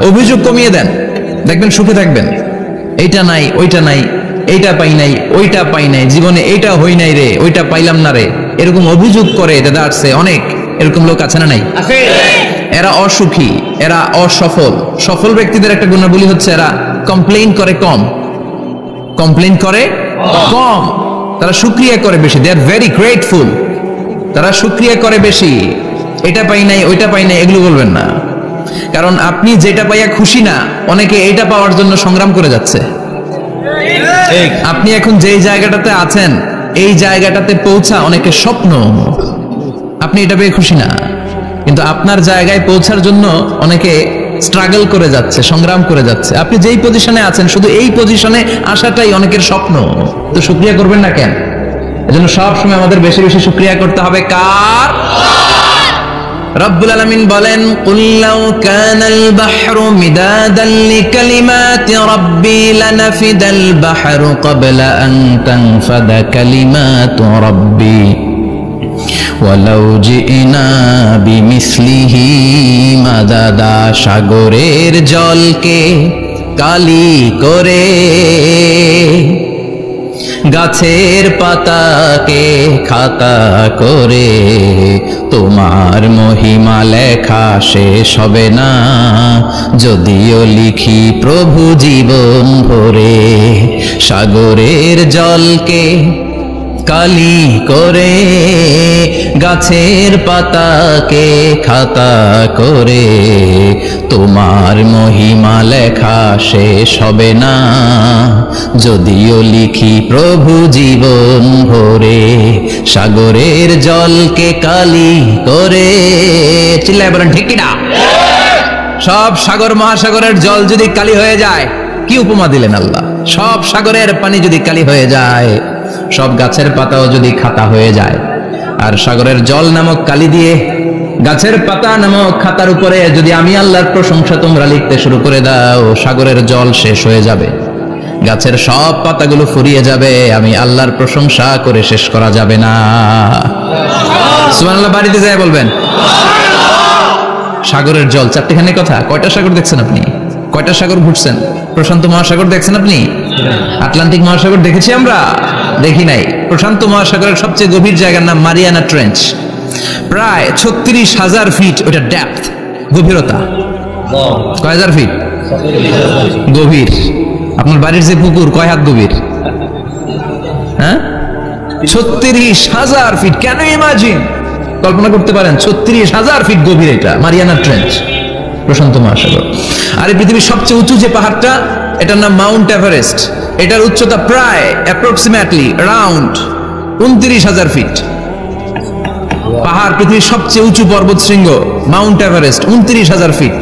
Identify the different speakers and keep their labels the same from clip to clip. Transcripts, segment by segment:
Speaker 1: অভিযোগ কমিয়ে দেন, দেখবেন সুখে থাকবেন। এইটা নাই, ওইটা নাই, এইটা পাই নাই, ওইটা পাই নাই, জীবনে এইটা হই নাই রে, ওইটা পাইলাম না রে, এরকম অভিযোগ করে দাদারছে অনেক। এরকম লোক আছে না নাই? এরা অসুখী, এরা অসফল। সফল ব্যক্তিদের একটা গুণাবলী হচ্ছে এরা কমপ্লেইন করে কম, কমপ্লেইন করে কম, তারা শুকরিয়া করে বেশি। দে আর ভেরি গ্রেটফুল, তারা শুকরিয়া করে বেশি। এটা পাই নাই, ওইটা পাই নাই, এগুলো বলবেন না। কারণ আপনি যেটা পাইয়া খুশি না, অনেকে এইটা পাওয়ার জন্য সংগ্রাম করে যাচ্ছে। আপনি এখন যেই জায়গাটাতে আছেন, এই জায়গাটাতে পৌঁছা অনেকের স্বপ্ন। আপনি এটা পেয়ে খুশি না, কিন্তু আপনার জায়গায় পৌঁছার জন্য অনেকে স্ট্রাগল করে যাচ্ছে, সংগ্রাম করে যাচ্ছে। আপনি যেই পজিশনে আছেন, শুধু এই পজিশনে আসাটাই অনেকের স্বপ্ন। তো শুকরিয়া করবেন না কেন? এজন্য সব সময় আমাদের বেশি বেশি শুকরিয়া করতে হবে। কার? রব্বুল আলামিন বলেন, কুল লাউ কানাল বাহরু মিদাদান লিকালিমাতি রাব্বি লানাফিদাল বাহরু ক্বাবলা আন তানফাদা কালিমাতু রাব্বি ওয়ালাউ জিনা বিমিসলিহি মাদাদা। সাগরের জলকে কালি করে, গাছের পাতাকে খাতা করে, তোমার মহিমা লেখা শেষ হবে না, যদিও লিখি প্রভু জীবন ভরে। সাগরের জলকে কালি করে, গাছের পাতাকে খাতা করে, তোমার মহিমা লেখা শেষ হবে না, যদিও লিখি প্রভু জীবন ভরে। সাগরের জলকে কালি করে, চিল্লায় বলেন ঠিক কিনা? সব সাগর মহাসাগরের জল যদি কালি হয়ে যায়, কি উপমা দিলেন আল্লাহ! সব সাগরের পানি যদি কালি হয়ে যায়, সব গাছের পাতাও যদি খাতা হয়ে যায়, আর সাগরের জল নামক কালি দিয়ে গাছের পাতা নামক খাতার উপরে যদি আমি আল্লাহর প্রশংসা তোমরা লিখতে শুরু করে দাও, সাগরের জল শেষ হয়ে যাবে, গাছের সব পাতাগুলো ফুরিয়ে যাবে, আমি আল্লাহর প্রশংসা করে শেষ করা যাবে না। সুবহানাল্লাহ বাড়িতে যায় বলবেন। সাগরের জল, চারটিখানি কথা। কয়টা সাগর দেখছেন আপনি? কয়টা সাগর ঘুরছেন? প্রশান্ত মহাসাগর দেখছেন আপনি? আটলান্টিক মহাসাগর দেখেছি আমরা? দেখি নাই। প্রশান্ত মহাসাগরের সবচেয়ে গভীর জায়গার নাম মারিয়ানা ট্রেঞ্চ। প্রায় 36,000 ফিট ওটা ডেপথ, গভীরতা। কয় হাজার ফিট গভীর? আপনার বাড়ির যে পুকুর কয় হাত গভীর? হ্যাঁ, 36,000 ফিট। কেন ইমাজিন, কল্পনা করতে পারেন? 36,000 ফিট গভীর এটা মারিয়ানা ট্রেঞ্চ, প্রশান্ত মহাসাগর। আর এই পৃথিবীর সবচেয়ে উঁচু যে পাহাড়টা, এটার নাম মাউন্ট এভারেস্ট। এটার উচ্চতা প্রায় অ্যাপ্রক্সিমেটলি অ্যারাউন্ড 29,000 ফিট। পাহাড়, পৃথিবীর সবচেয়ে উঁচু পর্বত শৃঙ্গ মাউন্ট এভারেস্ট 29,000 ফিট।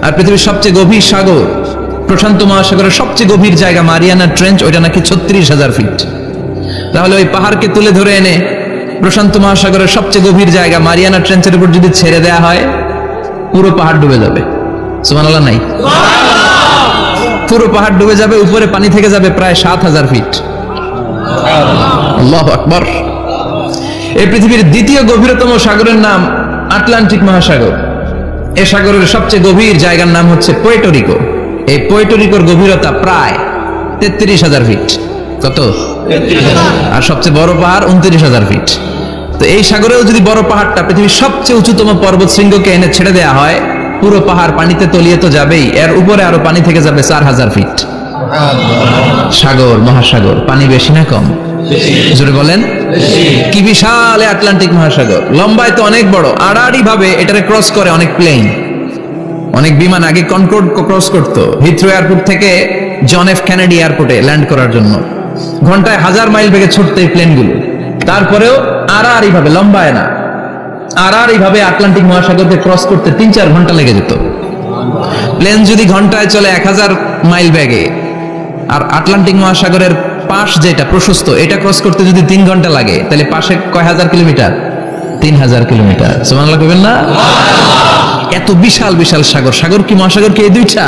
Speaker 1: আর পৃথিবীর সবচেয়ে গভীর সাগর, প্রশান্ত মহাসাগরের সবচেয়ে গভীর জায়গা মারিয়ানা ট্রেঞ্চ, ওইটা নাকি 36,000 ফিট। তাহলে ওই পাহাড়কে তুলে ধরে এনে প্রশান্ত মহাসাগরের সবচেয়ে গভীর জায়গা মারিয়ানা ট্রেঞ্চের উপর যদি ছেড়ে দেয়া হয়, পুরো পাহাড় ডুবে যাবে। সুবহানাল্লাহ নাই? পুরো পাহাড় ডুবে যাবে, উপরে পানি থেকে যাবে প্রায় 7,000 ফিট। আল্লাহু আকবার। এই পৃথিবীর দ্বিতীয় গভীরতম সাগরের নাম আটলান্টিক মহাসাগর। এই সাগরের সবচেয়ে গভীর জায়গার নাম হচ্ছে পুয়ের্টো রিকো। এই পুয়ের্টো রিকোর গভীরতা প্রায় 33,000 ফিট। কত? আর সবচেয়ে বড় পাহাড় 29,000 ফিট। তো এই সাগরেও যদি বড় পাহাড়টা, পৃথিবীর সবচেয়ে উঁচুতম পর্বত শৃঙ্গকে এনে ছেড়ে দেয়া হয়, পুরো পাহাড় পানিতে তলিয়ে তো যাবেই, এর উপরে আরো পানি থেকে যাবে 4,000 ফিট। সাগর, মহাসাগর, পানি বেশি না কম? জোরে বলেন। কি বিশাল আটলান্টিক মহাসাগর! লম্বায় তো অনেক বড়, আড়াআড়ি ভাবে এটারে ক্রস করে অনেক প্লেন, অনেক বিমান। আগে কনকর্ড ক্রস করতো হিথ্রো এয়ারপোর্ট থেকে জন এফ কেনেডি এয়ারপোর্টে ল্যান্ড করার জন্য। ঘন্টায় 1000 মাইল বেগে ছুটতো এই প্লেনগুলো। তারপরেও আড়াআড়ি ভাবে, লম্বায় না, আড়াআড়ি ভাবে আটলান্টিক মহাসাগরকে ক্রস করতে 3-4 ঘন্টা লেগে যেত। প্লেন যদি ঘন্টায় চলে 1000 মাইল বেগে, আর আটলান্টিক মহাসাগরের পাশ যেটা প্রশস্ত, এটা ক্রস করতে যদি 3 ঘন্টা লাগে, তাহলে পাশে কয় হাজার কিলোমিটার? 3000 কিলোমিটার। সুবহানাল্লাহ কইবেন না? এত বিশাল বিশাল সাগর। সাগর কি, মহাসাগর কি এই দুইটা?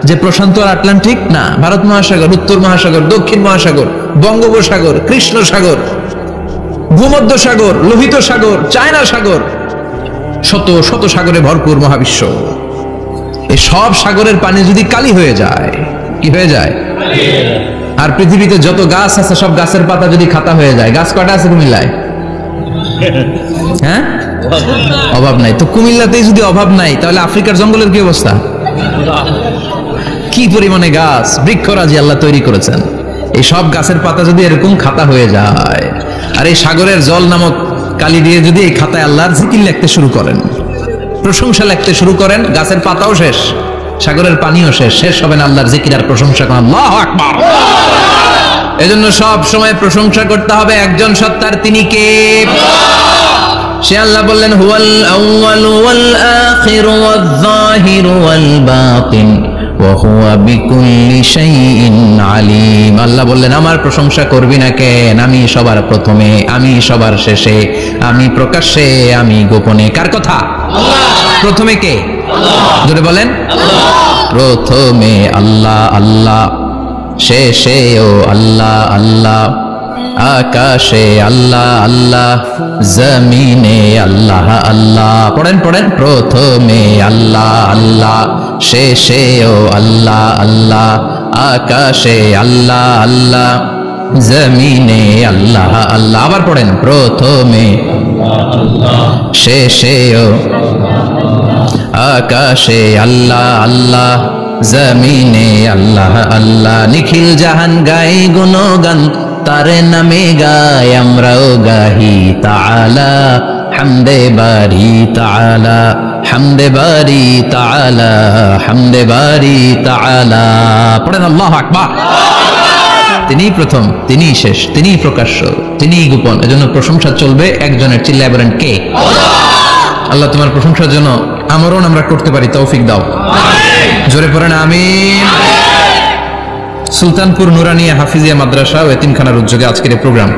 Speaker 1: যে প্রশান্ত আর আটলান্টিক? না, ভারত মহাসাগর, উত্তর মহাসাগর, দক্ষিণ মহাসাগর, বঙ্গোপসাগর, কৃষ্ণ সাগর, ভূমধ্য সাগর, লোহিত সাগর, চায়না সাগর, শত শত সাগরে ভরপুর মহাবিশ্ব। এই সব সাগরের পানি যদি কালি হয়ে যায়, কি হয়ে যায়? আর পৃথিবীতে যত গাছ আছে সব গাছের পাতা যদি খাতা হয়ে যায়, গাছ কয়টা আছে কুমিল্লায়? হ্যাঁ, অভাব নাই। তো কুমিল্লাতেই যদি অভাব নাই, তাহলে আফ্রিকার জঙ্গলের কি অবস্থা? কি পরিমাণে গাছ, বৃক্ষরাজি আল্লাহ তৈরি করেছেন। এই সব গাছের পাতা যদি এরকম খাতা হয়ে যায়, আর এই সাগরের জল নামক কালি দিয়ে যদি এই খাতায় আল্লাহর জিকির লিখতে শুরু করেন, প্রশংসা লিখতে শুরু করেন, গাছের পাতাও শেষ, সাগরের পানিও শেষ, শেষ হবে না আল্লাহর জিকির আর প্রশংসা করেন। আল্লাহু আকবার। এজন্য সব সময় প্রশংসা করতে হবে একজন সত্তার, তিনি কে? সে আল্লাহ বললেন, হুয়াল আউয়ালু ওয়াল আখিরু ওয়াজ যাহিরু ওয়াল বাতিন ওয়া হুয়া বিকুল্লি শাইইন আলিম। আল্লাহ বললেন, আমার প্রশংসা করবি না কেন? আমি সবার প্রথমে, আমি সবার শেষে, আমি প্রকাশ্যে, আমি গোপনে। কার কথা? আল্লাহ। প্রথমে কে? আল্লাহ। জোরে বলেন, আল্লাহ। প্রথমে আল্লাহ আল্লাহ, শেষেও আল্লাহ আল্লাহ, আকাশে আল্লাহ আল্লাহ, জমিনে আল্লাহ আল্লাহ। পড়েন পড়েন, প্রথমে আল্লাহ আল্লাহ, শেষেও আল্লাহ আল্লাহ, আকাশে আল্লাহ আল্লাহ, জমিনে আল্লাহ আল্লাহ। আবার পড়েন, প্রথমে শেষেও আকাশে আল্লাহ আল্লাহ, জমিনে আল্লাহ আল্লাহ। নিখিল জাহান গাই গুণগান, তারে নামে গাই আমরাও গাহি তাআলা, হামদে বারি তাআলা, হামদে বারি তাআলা, হামদে বারি তাআলা। পড়েন আল্লাহু আকবার। তিনিই প্রথম, তিনিই শেষ, তিনিই প্রকাশ্য, তিনিই গোপন। এজন্য প্রশংসা চলবে একজনের। চিল্লায় বলেন, কে? আল্লাহ তোমার প্রশংসার জন্য আমরণ আমরা করতে পারি, তৌফিক দাও। জোরে পড়েন আমিন। সুলতানপুর নুরানিয়া হাফিজিয়া মাদ্রাসা ও এতিমখানার উদ্যোগে আজকের এই প্রোগ্রাম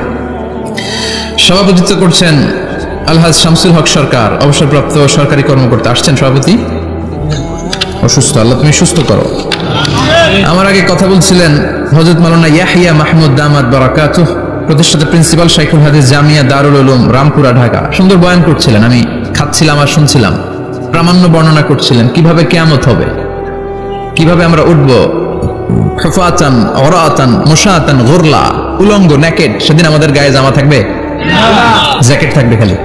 Speaker 1: সভাপতিত্ব করছেন আলহাজ শামসুল হক সরকার, অবসরপ্রাপ্ত সরকারি কর্মকর্তা। আসছেন সভাপতি, অসুস্থ, আল্লাহ তুমি সুস্থ করো। আমার আগে কথা বলছিলেন হযরত মাওলানা ইয়াহিয়া মাহমুদ দামাত বারাকাতুহু, প্রতিষ্ঠাতা প্রিন্সিপাল শাইখুল হাদিস জামিয়া দারুল উলুম রামপুরা ঢাকা। সুন্দর বয়ান করছিলেন, আমি খাচ্ছিলাম আর শুনছিলাম। প্রামাণ্য বর্ণনা করছিলেন কিভাবে কিয়ামত হবে, কিভাবে আমরা উঠব খুফাতান ওরাতান মুশাতান গুরলা, উলঙ্গ নেকেড। সেদিন আমাদের গায়ে জামা থাকবে? জ্যাকেট থাকবে খালি?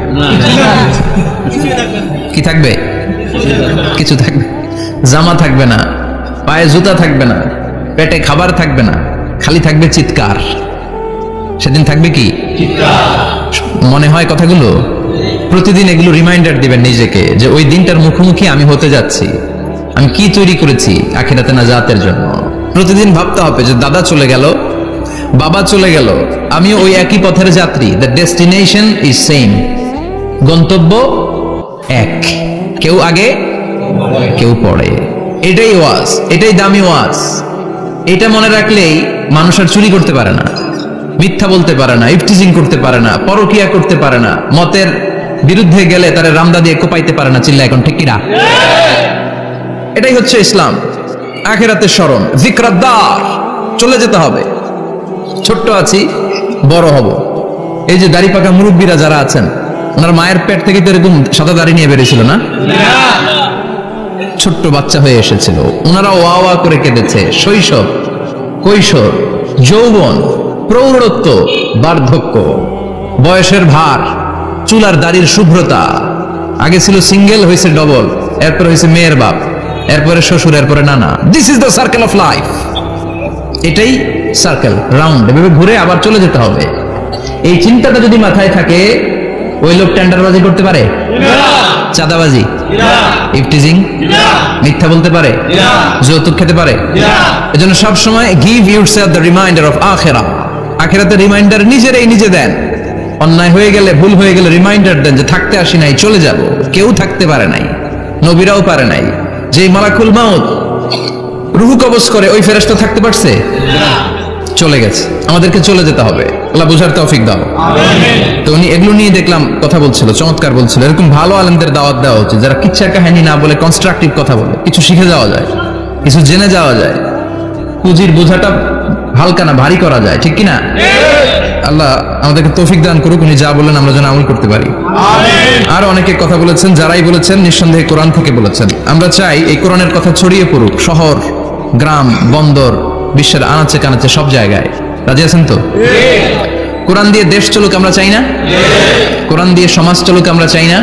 Speaker 1: কি থাকবে? কিছু থাকবে, জামা থাকবে না, পায়ে জুতা থাকবে না, পেটে খাবার থাকবে না, খালি থাকবে চিৎকার। সেদিন থাকবে কি? মনে হয় কথাগুলো প্রতিদিন এগুলো রিমাইন্ডার দিবেন নিজেকে, যে ওই দিনটার মুখোমুখি আমি হতে যাচ্ছি, আমি কি তৈরি করেছি আখিরাতে নাজাতের জন্য। প্রতিদিন ভাবতে হবে যে দাদা চলে গেল, বাবা চলে গেল, আমিও ওই একই পথের যাত্রী। দ্য ডেস্টিনেশন ইজ সেম, গন্তব্য এক, কেউ আগে কেউ পরে। এটাই ওয়াজ, এটাই দামি ওয়াজ। এটা মনে রাখলেই মানুষ আর চুরি করতে পারে না, মিথ্যা বলতে পারে না, ইফটিজিং করতে পারে না, পরকিয়া করতে পারে না, মতের বিরুদ্ধে গেলে তারা রামদা দিয়ে কোপাইতে পারে না। চিল্লা এখন ঠিক কিনা? এটাই হচ্ছে ইসলাম। আখিরাতের স্মরণ, যিকরাদ্দার, চলে যেতে হবে। ছোট্ট আছি, বড় হব। এই যে দাড়ি পাকা মুরব্বীরা যারা আছেন, ওনার মায়ের পেট থেকে তো এরকম সাদা দাড়ি নিয়ে বেরিয়েছিল না? ছোট্ট বাচ্চা হয়ে এসেছিল, ওনারা ওয়া ওয়া করে কেঁদেছে। শৈশব, কৈশোর, যৌবন, প্রৌঢ়ত্ব, বার্ধক্য, বয়সের ভার, চুলার দাড়ির শুভ্রতা। আগে ছিল সিঙ্গেল, হয়েছে ডবল, এরপরে হয়েছে মেয়ের বাপ, এরপরে শ্বশুর, এরপরে নানা। This is the circle of life. এটাই সার্কেল, রাউন্ড, এভাবে ঘুরে আবার চলে যেতে হবে। এই চিন্তাটা যদি মাথায় থাকে, ওই লোক টেন্ডারবাজি করতে পারে? চাঁদাবাজি, ইফটিজিং, মিথ্যা বলতে পারে? যৌতুক খেতে পারে? এজন্য সব সময় give yourself the reminder of আখিরাহ। আখিরাতের রিমাইন্ডার নিজেরাই নিজে দেন। অন্যায় হয়ে গেলে, ভুল হয়ে গেলে রিমাইন্ডার দেন যে থাকতে আসি নাই, চলে যাব। কেউ থাকতে পারে নাই, নবীরাও পারে নাই। যে মালাকুল মাউত রূহ কবজ করে, ওই ফেরেশতা থাকতে পারছে? চলে গেছে। আমাদেরকে চলে যেতে হবে। আল্লাহ বুঝার তৌফিক দাও। তো উনি এগুলো নিয়ে দেখলাম কথা বলছিল, চমৎকার বলছিল। এরকম ভালো আলেমদের দাওয়াত দেওয়া উচিত, যারা কিচ্ছা কাহিনী না বলে কনস্ট্রাকটিভ কথা বলে, কিছু শিখে যাওয়া যায়, কিছু জেনে যাওয়া যায়। পুঁজির বোঝাটা হালকা না, ভারী করা যায়, ঠিক কিনা? আল্লাহ আমাদেরকে তৌফিক দান করুক, উনি যা বলেন আমরা যেন আমল করতে পারি। আর অনেকে কথা বলেছেন, যারাই বলেছেন নিঃসন্দেহে কোরআন থেকে বলেছেন। আমরা চাই এই কোরআনের কথা ছড়িয়ে পড়ুক শহর, গ্রাম, বন্দর, বিশ্বের আনাচে কানাচে সব জায়গায়। রাজি আছেন তো? কোরআন দিয়ে দেশ চলুক আমরা চাই না? কোরআন দিয়ে সমাজ চলুক আমরা চাই না?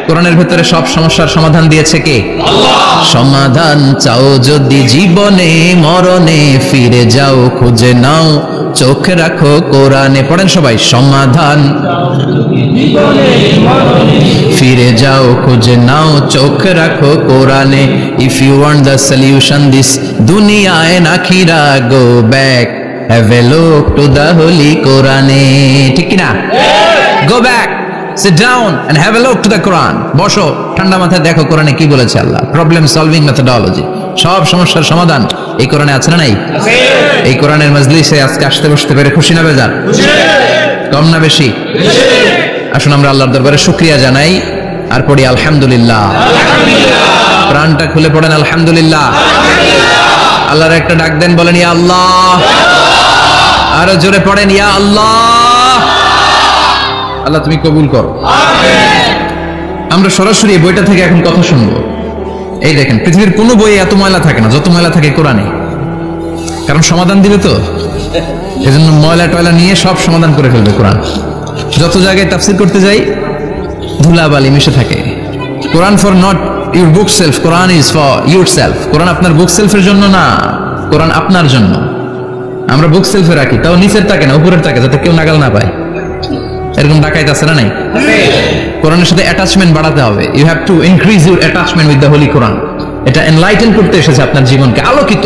Speaker 1: কোরআনের ভেতরে সব সমস্যার সমাধান দিয়েছে কে? আল্লাহ। সমাধান চাও যদি জীবনে মরণে, ফিরে যাও খুঁজে নাও, চোখ রাখো কোরআনে। পড়েন সবাই, সমাধান ফিরে যাও খুঁজে নাও, চোখ রাখো কোরআনে। If you want the solution this দুনিয়া এন্ড আখিরা, go back, have a look to the holy Quran. ঠিক কি না? Go back, sit down and have a look to the Quran. বসো, ঠান্ডা মাথায় দেখো কোরআনে কি বলেছে আল্লাহ। প্রবলেম সলভিং মেথডোলজি, সব সমস্যার সমাধান এই কোরআনে আছে না নাই? এই কোরআনের মজলিসে আজকে আসতে বসতে পেরে খুশি না বেজার? কম না বেশি? আসুন আমরা আল্লাহর দরবারে শুকরিয়া জানাই আর পড়ি আলহামদুলিল্লাহ। প্রাণটা খুলে পড়েন আলহামদুলিল্লাহ। আল্লাহর একটা ডাক দেন, বলেন ইয়া আল্লাহ। আরো জোরে পড়েন ইয়া আল্লাহ। আল্লাহ তুমি কবুল করো। আমরা সরাসরি এই বইটা থেকে এখন কথা শুনবো। এই দেখেন, পৃথিবীর কোনো বইয়ে এত ময়লা থাকে না যত ময়লা থাকে কোরআনে। কারণ সমাধান দিবে তো, এজন্য ময়লা টয়লা নিয়ে সব সমাধান করে ফেলবে কোরআন। যত জায়গায় তাফসীর করতে যাই ধুলাবালি মিশে থাকে। কোরআন for not your bookshelf, কোরআন ইজ ফর ইউর সেলফ। কোরআন আপনার বুক সেলফের জন্য না, কোরআন আপনার জন্য। আমরা বুক সেলফে রাখি, তাও নিচের থাকে না, উপরের থাকে, যাতে কেউ নাগাল না পায়। এরকম ডাকাইত আছে না নাই? কোরআনের সাথে অ্যাটাচমেন্ট বাড়াতে হবে। You have to increase your attachment with the holy কোরআন। এটা এনলাইটেন করতে এসেছে আপনার জীবনকে, আলোকিত।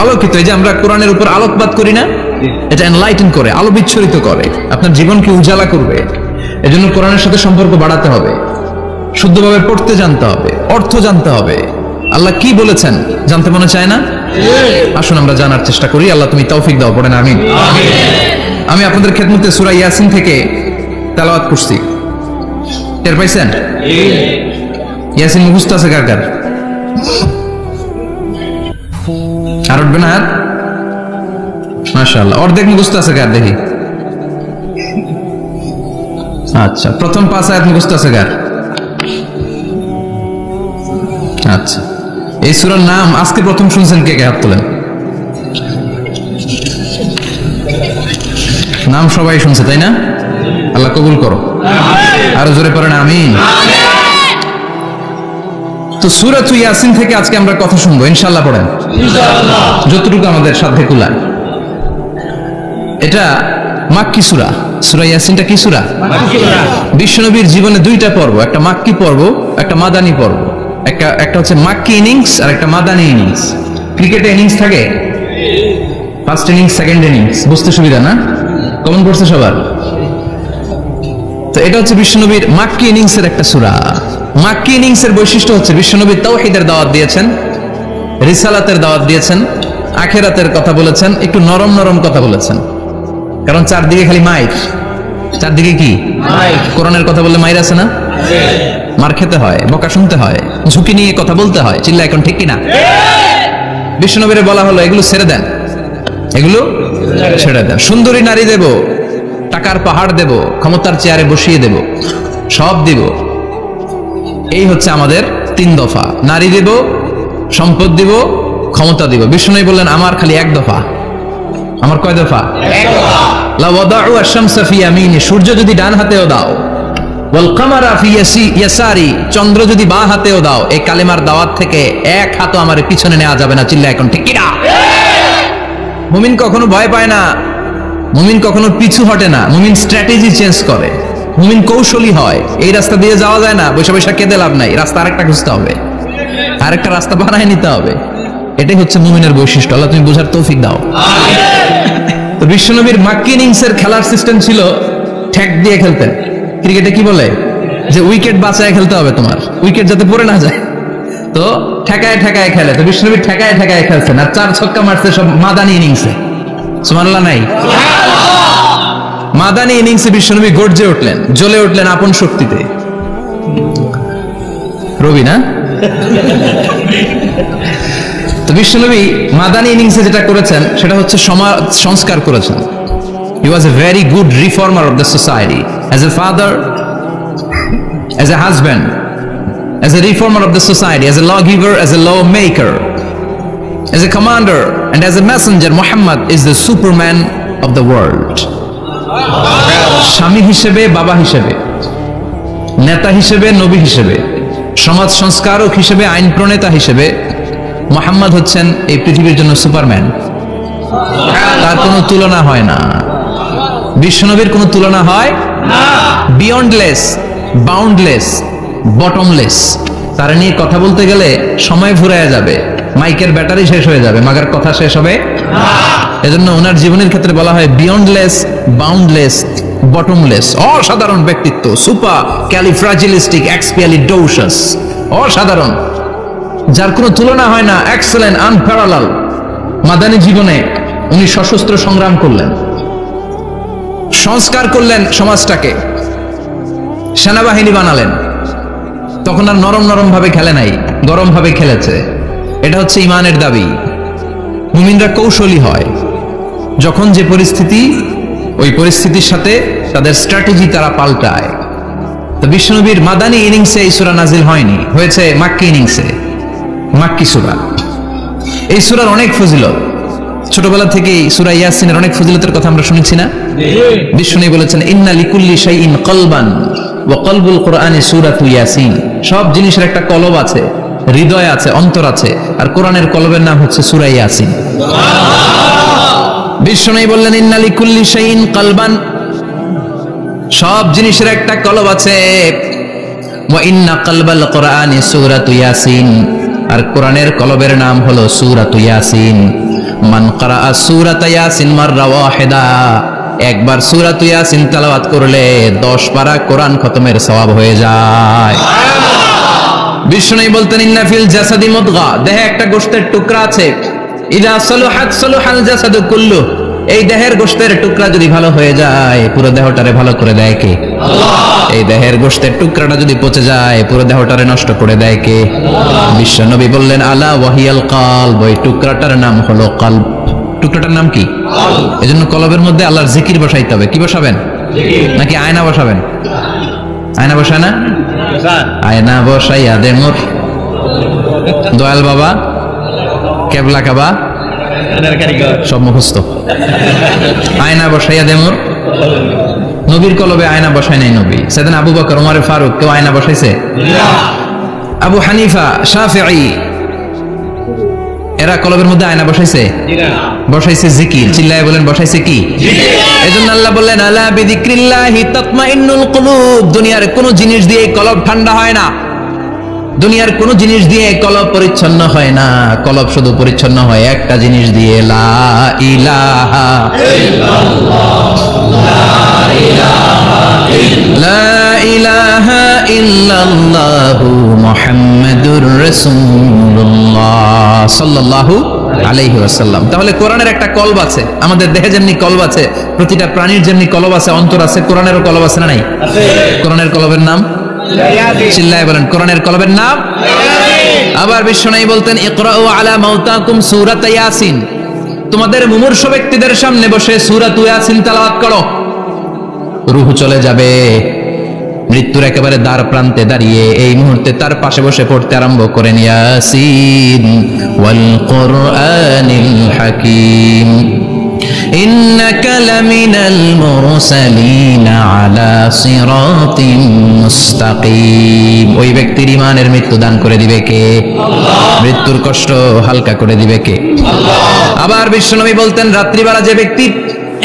Speaker 1: আলোকিত, এই যে আমরা কোরআনের উপর আলোকপাত করি না, এটা এনলাইটেন করে, আলো বিচ্ছুরিত করে, আপনার জীবনকে উজালা করবে। এজন্য কোরআনের সাথে সম্পর্ক বাড়াতে হবে, শুদ্ধভাবে পড়তে জানতে হবে, অর্থ জানতে হবে। আল্লাহ কি বলেছেন জানতে মনে চায় না? আসুন আমরা জানার চেষ্টা করি। আল্লাহ তুমি তৌফিক দাও, পড়েন আমিন। আমি আপনাদের খেদমতে সূরা ইয়াসিন থেকে তেলাওয়াত করছি, টের পাইছেন? ইয়াসিন মুখস্থ আছে কার কার? আর উঠবে না? মাশাআল্লাহ। অর্ধেক মুখস্থ আছে কার দেখি? আচ্ছা, প্রথম 5 আয়াত মুখস্থ আছে কার? আচ্ছা, এই সূরার নাম আজকে প্রথম শুনছেন কে কে? হাত তোলেন। নাম সবাই শুনছে তাই না? আল্লাহ কবুল করো। আরো জোরে পড়েন আমিন। তো সূরাত ইয়াসিন থেকে আজকে আমরা কথা শুনবো ইনশাআল্লাহ। পড়েন ইনশাআল্লাহ, যতটুকু আমাদের সাধ্যে কুলায়। এটা মাক্কি সূরা। সূরা ইয়াসিনটা কি সূরা? মাক্কি সূরা। বিশ্বনবীর জীবনে দুইটা পর্ব, একটা মাক্কি পর্ব, একটা মাদানী পর্ব। একটা হচ্ছে মাক্কি ইনিংস আর একটা মাদানী ইনিংস। ক্রিকেটে ইনিংস থাকে, ফার্স্ট ইনিংস, সেকেন্ড ইনিংস, বুঝতে সুবিধা না? কমন পড়ছে সবার? তো এটা হচ্ছে বিশ্বনবীর মাক্কি ইনিংসের একটা সূরা। মাক্কি ইনিংসের বৈশিষ্ট্য হচ্ছে বিশ্বনবী তাওহীদের দাওয়াত দিয়েছেন, রিসালাতের দাওয়াত দিয়েছেন, আখিরাতের কথা বলেছেন, একটু নরম নরম কথা বলেছেন। কারণ চারদিকে খালি মাইর, চারদিকে কি মাইর। কোরআনের কথা বললে মাইর আছে না? মার খেতে হয়, বকা শুনতে হয়, ঝুঁকি নিয়ে কথা বলতে হয়। চিল্লা এখন ঠিক কিনা? বিশ্বনবীরে বলা হলো এগুলো ছেড়ে দেন, এগুলো ছেড়ে দেন। সুন্দরী নারী দেব, টাকার পাহাড় দেব, ক্ষমতার চেয়ারে বসিয়ে দেব, সব দিব। এই হচ্ছে আমাদের 3 দফা। নারী দিব, সম্পদ দিব, ক্ষমতা দিব। বিষ্ণু বললেন আমার খালি 1 দফা। আমার কয় দফা? 1 দফা। লা ওয়াদাউ আশ-শামসা ফি ইয়ামিনি, সূর্য যদি ডান হাতেও দাও, ওয়াল কামারা ফি ইয়াসারি, চন্দ্র যদি বাঁ হাতেও দাও, এই কালেমার দাওয়াত থেকে 1 হাতও আমার পিছনে নেওয়া যাবে না। চিল্লা এখন ঠিক কি না? মুমিন কখনো ভয় পায় না, মুমিন কখনো পিছু হটে না, মুমিন স্ট্র্যাটেজি চেঞ্জ করে, মুমিন কৌশলী হয়। এই রাস্তা দিয়ে যাওয়া যায় না, বসে বসে কেঁদে লাভ নাই, রাস্তা আরেকটা খুঁজতে হবে, আরেকটা রাস্তা বানায় নিতে হবে। এটাই হচ্ছে মুমিনের বৈশিষ্ট্য। আল্লাহ তুমি বোঝার তৌফিক দাও। তো বিশ্বনবীর মাক্কি ইনিংসের খেলার সিস্টেম ছিল ঠ্যাক দিয়ে খেলতেন। ক্রিকেটে কি বলে যে উইকেট বাঁচায় খেলতে হবে, তোমার উইকেট যাতে পড়ে না যায়। তো ঠেকায় ঠেকায় খেলে। তো বিশ্বনবী ঠেকায় ঠেকায় খেলছেন, আর 4 ছক্কা মারছে সব মাদানী ইনিংসে। সুবহানাল্লাহ নাই? মাদানী ইনিংসে বিশ্বনবী গর্জে উঠলেন, জ্বলে উঠলেন আপন শক্তিতে। রবি না? তো বিশ্বনবী মাদানী ইনিংসে যেটা করেছেন সেটা হচ্ছে সমাজ সংস্কার করেছেন। He was a very good reformer of the society. As a father, as a husband, as a reformer of the society, as a lawgiver, as a lawmaker, as a commander, and as a messenger, Muhammad is the Superman of the world. স্বামী হিসেবে, বাবা হিসেবে, নেতা হিসেবে, নবী হিসেবে, সমাজ সংস্কারক হিসেবে, আইন প্রণেতা হিসেবে মুহাম্মদ হচ্ছেন এই পৃথিবীর জন্য সুপারম্যান। তার কোনো তুলনা হয় না, বিশ্বনবীর কোনো তুলনা হয় না। Beyondless, boundless, bottomless. তার নিয়ে কথা বলতে গেলে সময় ফুরায় যাবে, মাইকের ব্যাটারি শেষ হয়ে যাবে, মাগার কথা শেষ হবে না। এজন্য ওনার জীবনের ক্ষেত্রে বলা হয় বিয়ন্ডলেস, বাউন্ডলেস, বটমলেস। অসাধারণ ব্যক্তিত্ব, সুপার ক্যালিফ্রাজিলিস্টিক এক্সপিয়ালিডোসাস, অসাধারণ, যার কোনো তুলনা হয় না, এক্সেলেন্ট, আনপ্যারালাল। মাদানী জীবনে উনি সশস্ত্র সংগ্রাম করলেন, সংস্কার করলেন সমাজটাকে, সেনাবাহিনী বানালেন। তখন আর নরম নরম ভাবে খেলে নাই, গরম ভাবে খেলেছে। এটা হচ্ছে ইমানের দাবি। মুমিনরা কৌশলী হয়, যখন যে পরিস্থিতি, ওই পরিস্থিতির সাথে তাদের স্ট্র্যাটেজি তারা পাল্টায়। তো বিশ্বনবীর মাদানী ইনিংসে এই সূরা নাজিল হয়নি, হয়েছে মাক্কি ইনিংসে, মাক্কি সূরা। এই সূরার অনেক ফজিলত, ছোটবেলা থেকেই সূরা ইয়াসিনের অনেক ফজিলতের কথা আমরা শুনেছি না? বিশ্বনবী বলেছেন ইন্না লিকুল্লি শাইইন কলবান ওয়া কলবুল কুরআনি সূরাতু ইয়াসিন। সব জিনিসের একটা কলব আছে, হৃদয় আছে, অন্তর আছে, আর কোরআনের কলবের নাম হচ্ছে সূরা ইয়াসিন। বিশ্বনবী বললেন ইন্না লিকুল্লি শাইইন কলবান, সব জিনিসের একটা কলব আছে। ওয়া ইন্না কলবাল কুরআনি সূরাতু ইয়াসিন, আর কোরআনের কলবের নাম হলো সূরাতু ইয়াসিন। মান ক্বারাআ সূরাতা ইয়াসিন মাররা ওয়াহিদা, একবার সূরাতু ইয়াসিন তেলাওয়াত করলে 10 পারা কোরআন খতমের সওয়াব হয়ে যায়। বিশ্বনবী বলতেন ইন্না ফিল জাসাদি মুদগা, দেহে একটা গোশতের টুকরা আছে, ইযা সালুহাত সালুহাল জাসাদু কুল্লু, এই দেহের গোশতের টুকরা যদি ভালো হয়ে যায় পুরো দেহটারে ভালো করে দেয় কে? আল্লাহ। এই দেহের গোশতের টুকরাটা যদি পচে যায় পুরো দেহটারে নষ্ট করে দেয় কে? আল্লাহ। বিশ্বনবী বললেন আলা ওয়াহিয়াল কলব, ওই টুকরাটার নাম হলো কলব। টুকরাটার নাম কি? কলব। এজন্য কলবের মধ্যে আল্লাহর জিকির বসাইতে হবে। কি বসাবেন? জিকির। নাকি আয়না বসাবেন? আয়না বসায় না? আয়না বসাইয়া দে মোর দয়াল বাবা, কেবলা কাবা, সব মুখস্থ। আয়না বসাইয়া দে মোর, নবীর কলবে আয়না বসায় নাই নবী। সেদিন আবু বকর, ওমর ফারুক, কেউ আয়না বসাইছে? আবু হানিফা, শাফিঈ, এরা কলবের মধ্যে আয়না বসাইছে? বসাইছে জিকির। চিল্লায় বলেন বসাইছে কি? এজন্য আল্লাহ বললেন আলা বিযিক্রিল্লাহি তাতমাইন্নুল কুলুব, দুনিয়ার কোন জিনিস দিয়ে কলব ঠান্ডা হয় না, দুনিয়ার কোন জিনিস দিয়ে কলব পরিচ্ছন্ন হয় না। কলব শুধু পরিচ্ছন্ন হয় একটা জিনিস দিয়ে, লা ইলাহা ইল্লাল্লাহ, লা ইলাহা ইল্লাল্লাহু মুহাম্মাদুর রাসূলুল্লাহ সাল্লাল্লাহু আলাইহি ওয়াসাল্লাম। তাহলে কোরআনের একটা কলব আছে, আমাদের দেহে যেমনি কলব আছে, প্রতিটা প্রাণীর যেমনি কলব আছে, অন্তর আছে, কোরআনেরও কলব আছে না নাই? আছে। কোরআনের কলবের নাম? চিল্লায় বলেন কোরআনের কলবের নাম? আবার বিশ্বনবী বলতেন ইকরাউ আলা মাউতাকুম সূরাত ইয়াসিন, তোমাদের মুমূর্ষ ব্যক্তিদের সামনে বসে সূরাত ইয়াসিন তেলাওয়াত করো। রূহ চলে যাবে, মৃত্যুর একেবারে দ্বার প্রান্তে দাঁড়িয়ে এই মুহূর্তে তার পাশে বসে পড়তে আরম্ভ করেন ইয়াসিন ওয়াল কুরআনিল হাকীম ইন্নাকা লামিনাল মুরসালিন আলা সিরাতিন মুস্তাকিম। ওই ব্যক্তির ঈমানের মৃত্যু দান করে দিবে কে? আল্লাহ। মৃত্যুর কষ্ট হালকা করে দিবে কে? আল্লাহ। আবার বিশ্বনবী বলতেন রাত্রিবেলা যে ব্যক্তি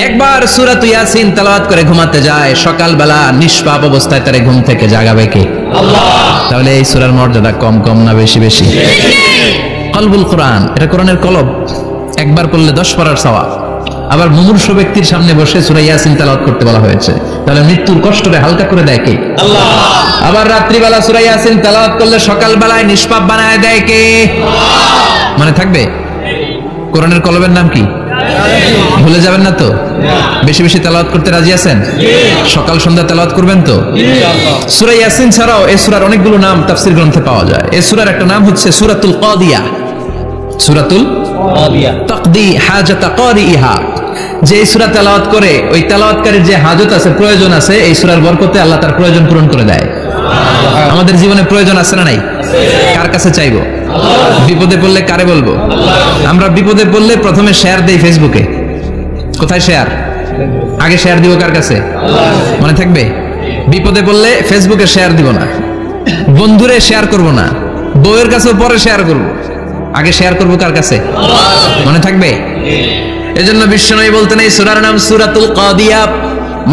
Speaker 1: একবার সূরাত ইয়াসিন তেলাওয়াত করে ঘুমাতে যায়, সকালবেলা নিষ্পাপ অবস্থায় তারে ঘুম থেকে জাগাবে কে? আল্লাহ। তাহলে এই সূরার মর্যাদা কম কম না বেশি বেশি? কলবুল কোরআন, এটা কোরআনের কলব, একবার পড়লে 10 পারার সওয়াব। আবার মুমূর্ষ ব্যক্তির সামনে বসে সূরা ইয়াসিন তেলাওয়াত করতে বলা হয়েছে, তাহলে মৃত্যুর কষ্টকে হালকা করে দেয় কে? আল্লাহ। আবার রাত্রিবেলা সূরা ইয়াসিন তেলাওয়াত করলে সকালবেলায় নিষ্পাপ বানায় দেয় কে? আল্লাহ। মনে থাকবে? কোরআনের কলবের নাম কি? ভুলে যাবেন না তো? বেশি বেশি তেলাওয়াত করতে রাজি আছেন? সকাল সন্ধ্যা তেলাওয়াত করবেন তো? সূরা ইয়াসিন ছাড়াও এই সূরার অনেকগুলো নাম তাফসীর গ্রন্থে পাওয়া যায়। এই সূরার একটা নাম হচ্ছে সূরাতুল কাদিয়া। সূরাতুল কাদিয়া তাকদি হাজাত কারিহা। যে সূরা তেলাওয়াত করে ওই তেলাওয়াতকারীর যে হাজত আছে, প্রয়োজন আছে, এই সূরার বরকতে আল্লাহ তার প্রয়োজন পূরণ করে দেয়। আমাদের জীবনে প্রয়োজন আছে না নাই? কার কাছে চাইবো? বিপদে পড়লে কারে বলবো? আমরা বিপদে পড়লে প্রথমে শেয়ার দেই ফেসবুকে। কোথায় শেয়ার? আগে শেয়ার দিব কার কাছে? মনে থাকবে? বিপদে পড়লে ফেসবুকে শেয়ার দিব না, বন্ধুরে শেয়ার করব না, বউয়ের কাছেও পরে শেয়ার করব, আগে শেয়ার করব কার কাছে? মনে থাকবে? এজন্য বিশ্বনবী বলতেন এই সূরার নাম সূরাতুল কাদিয়া,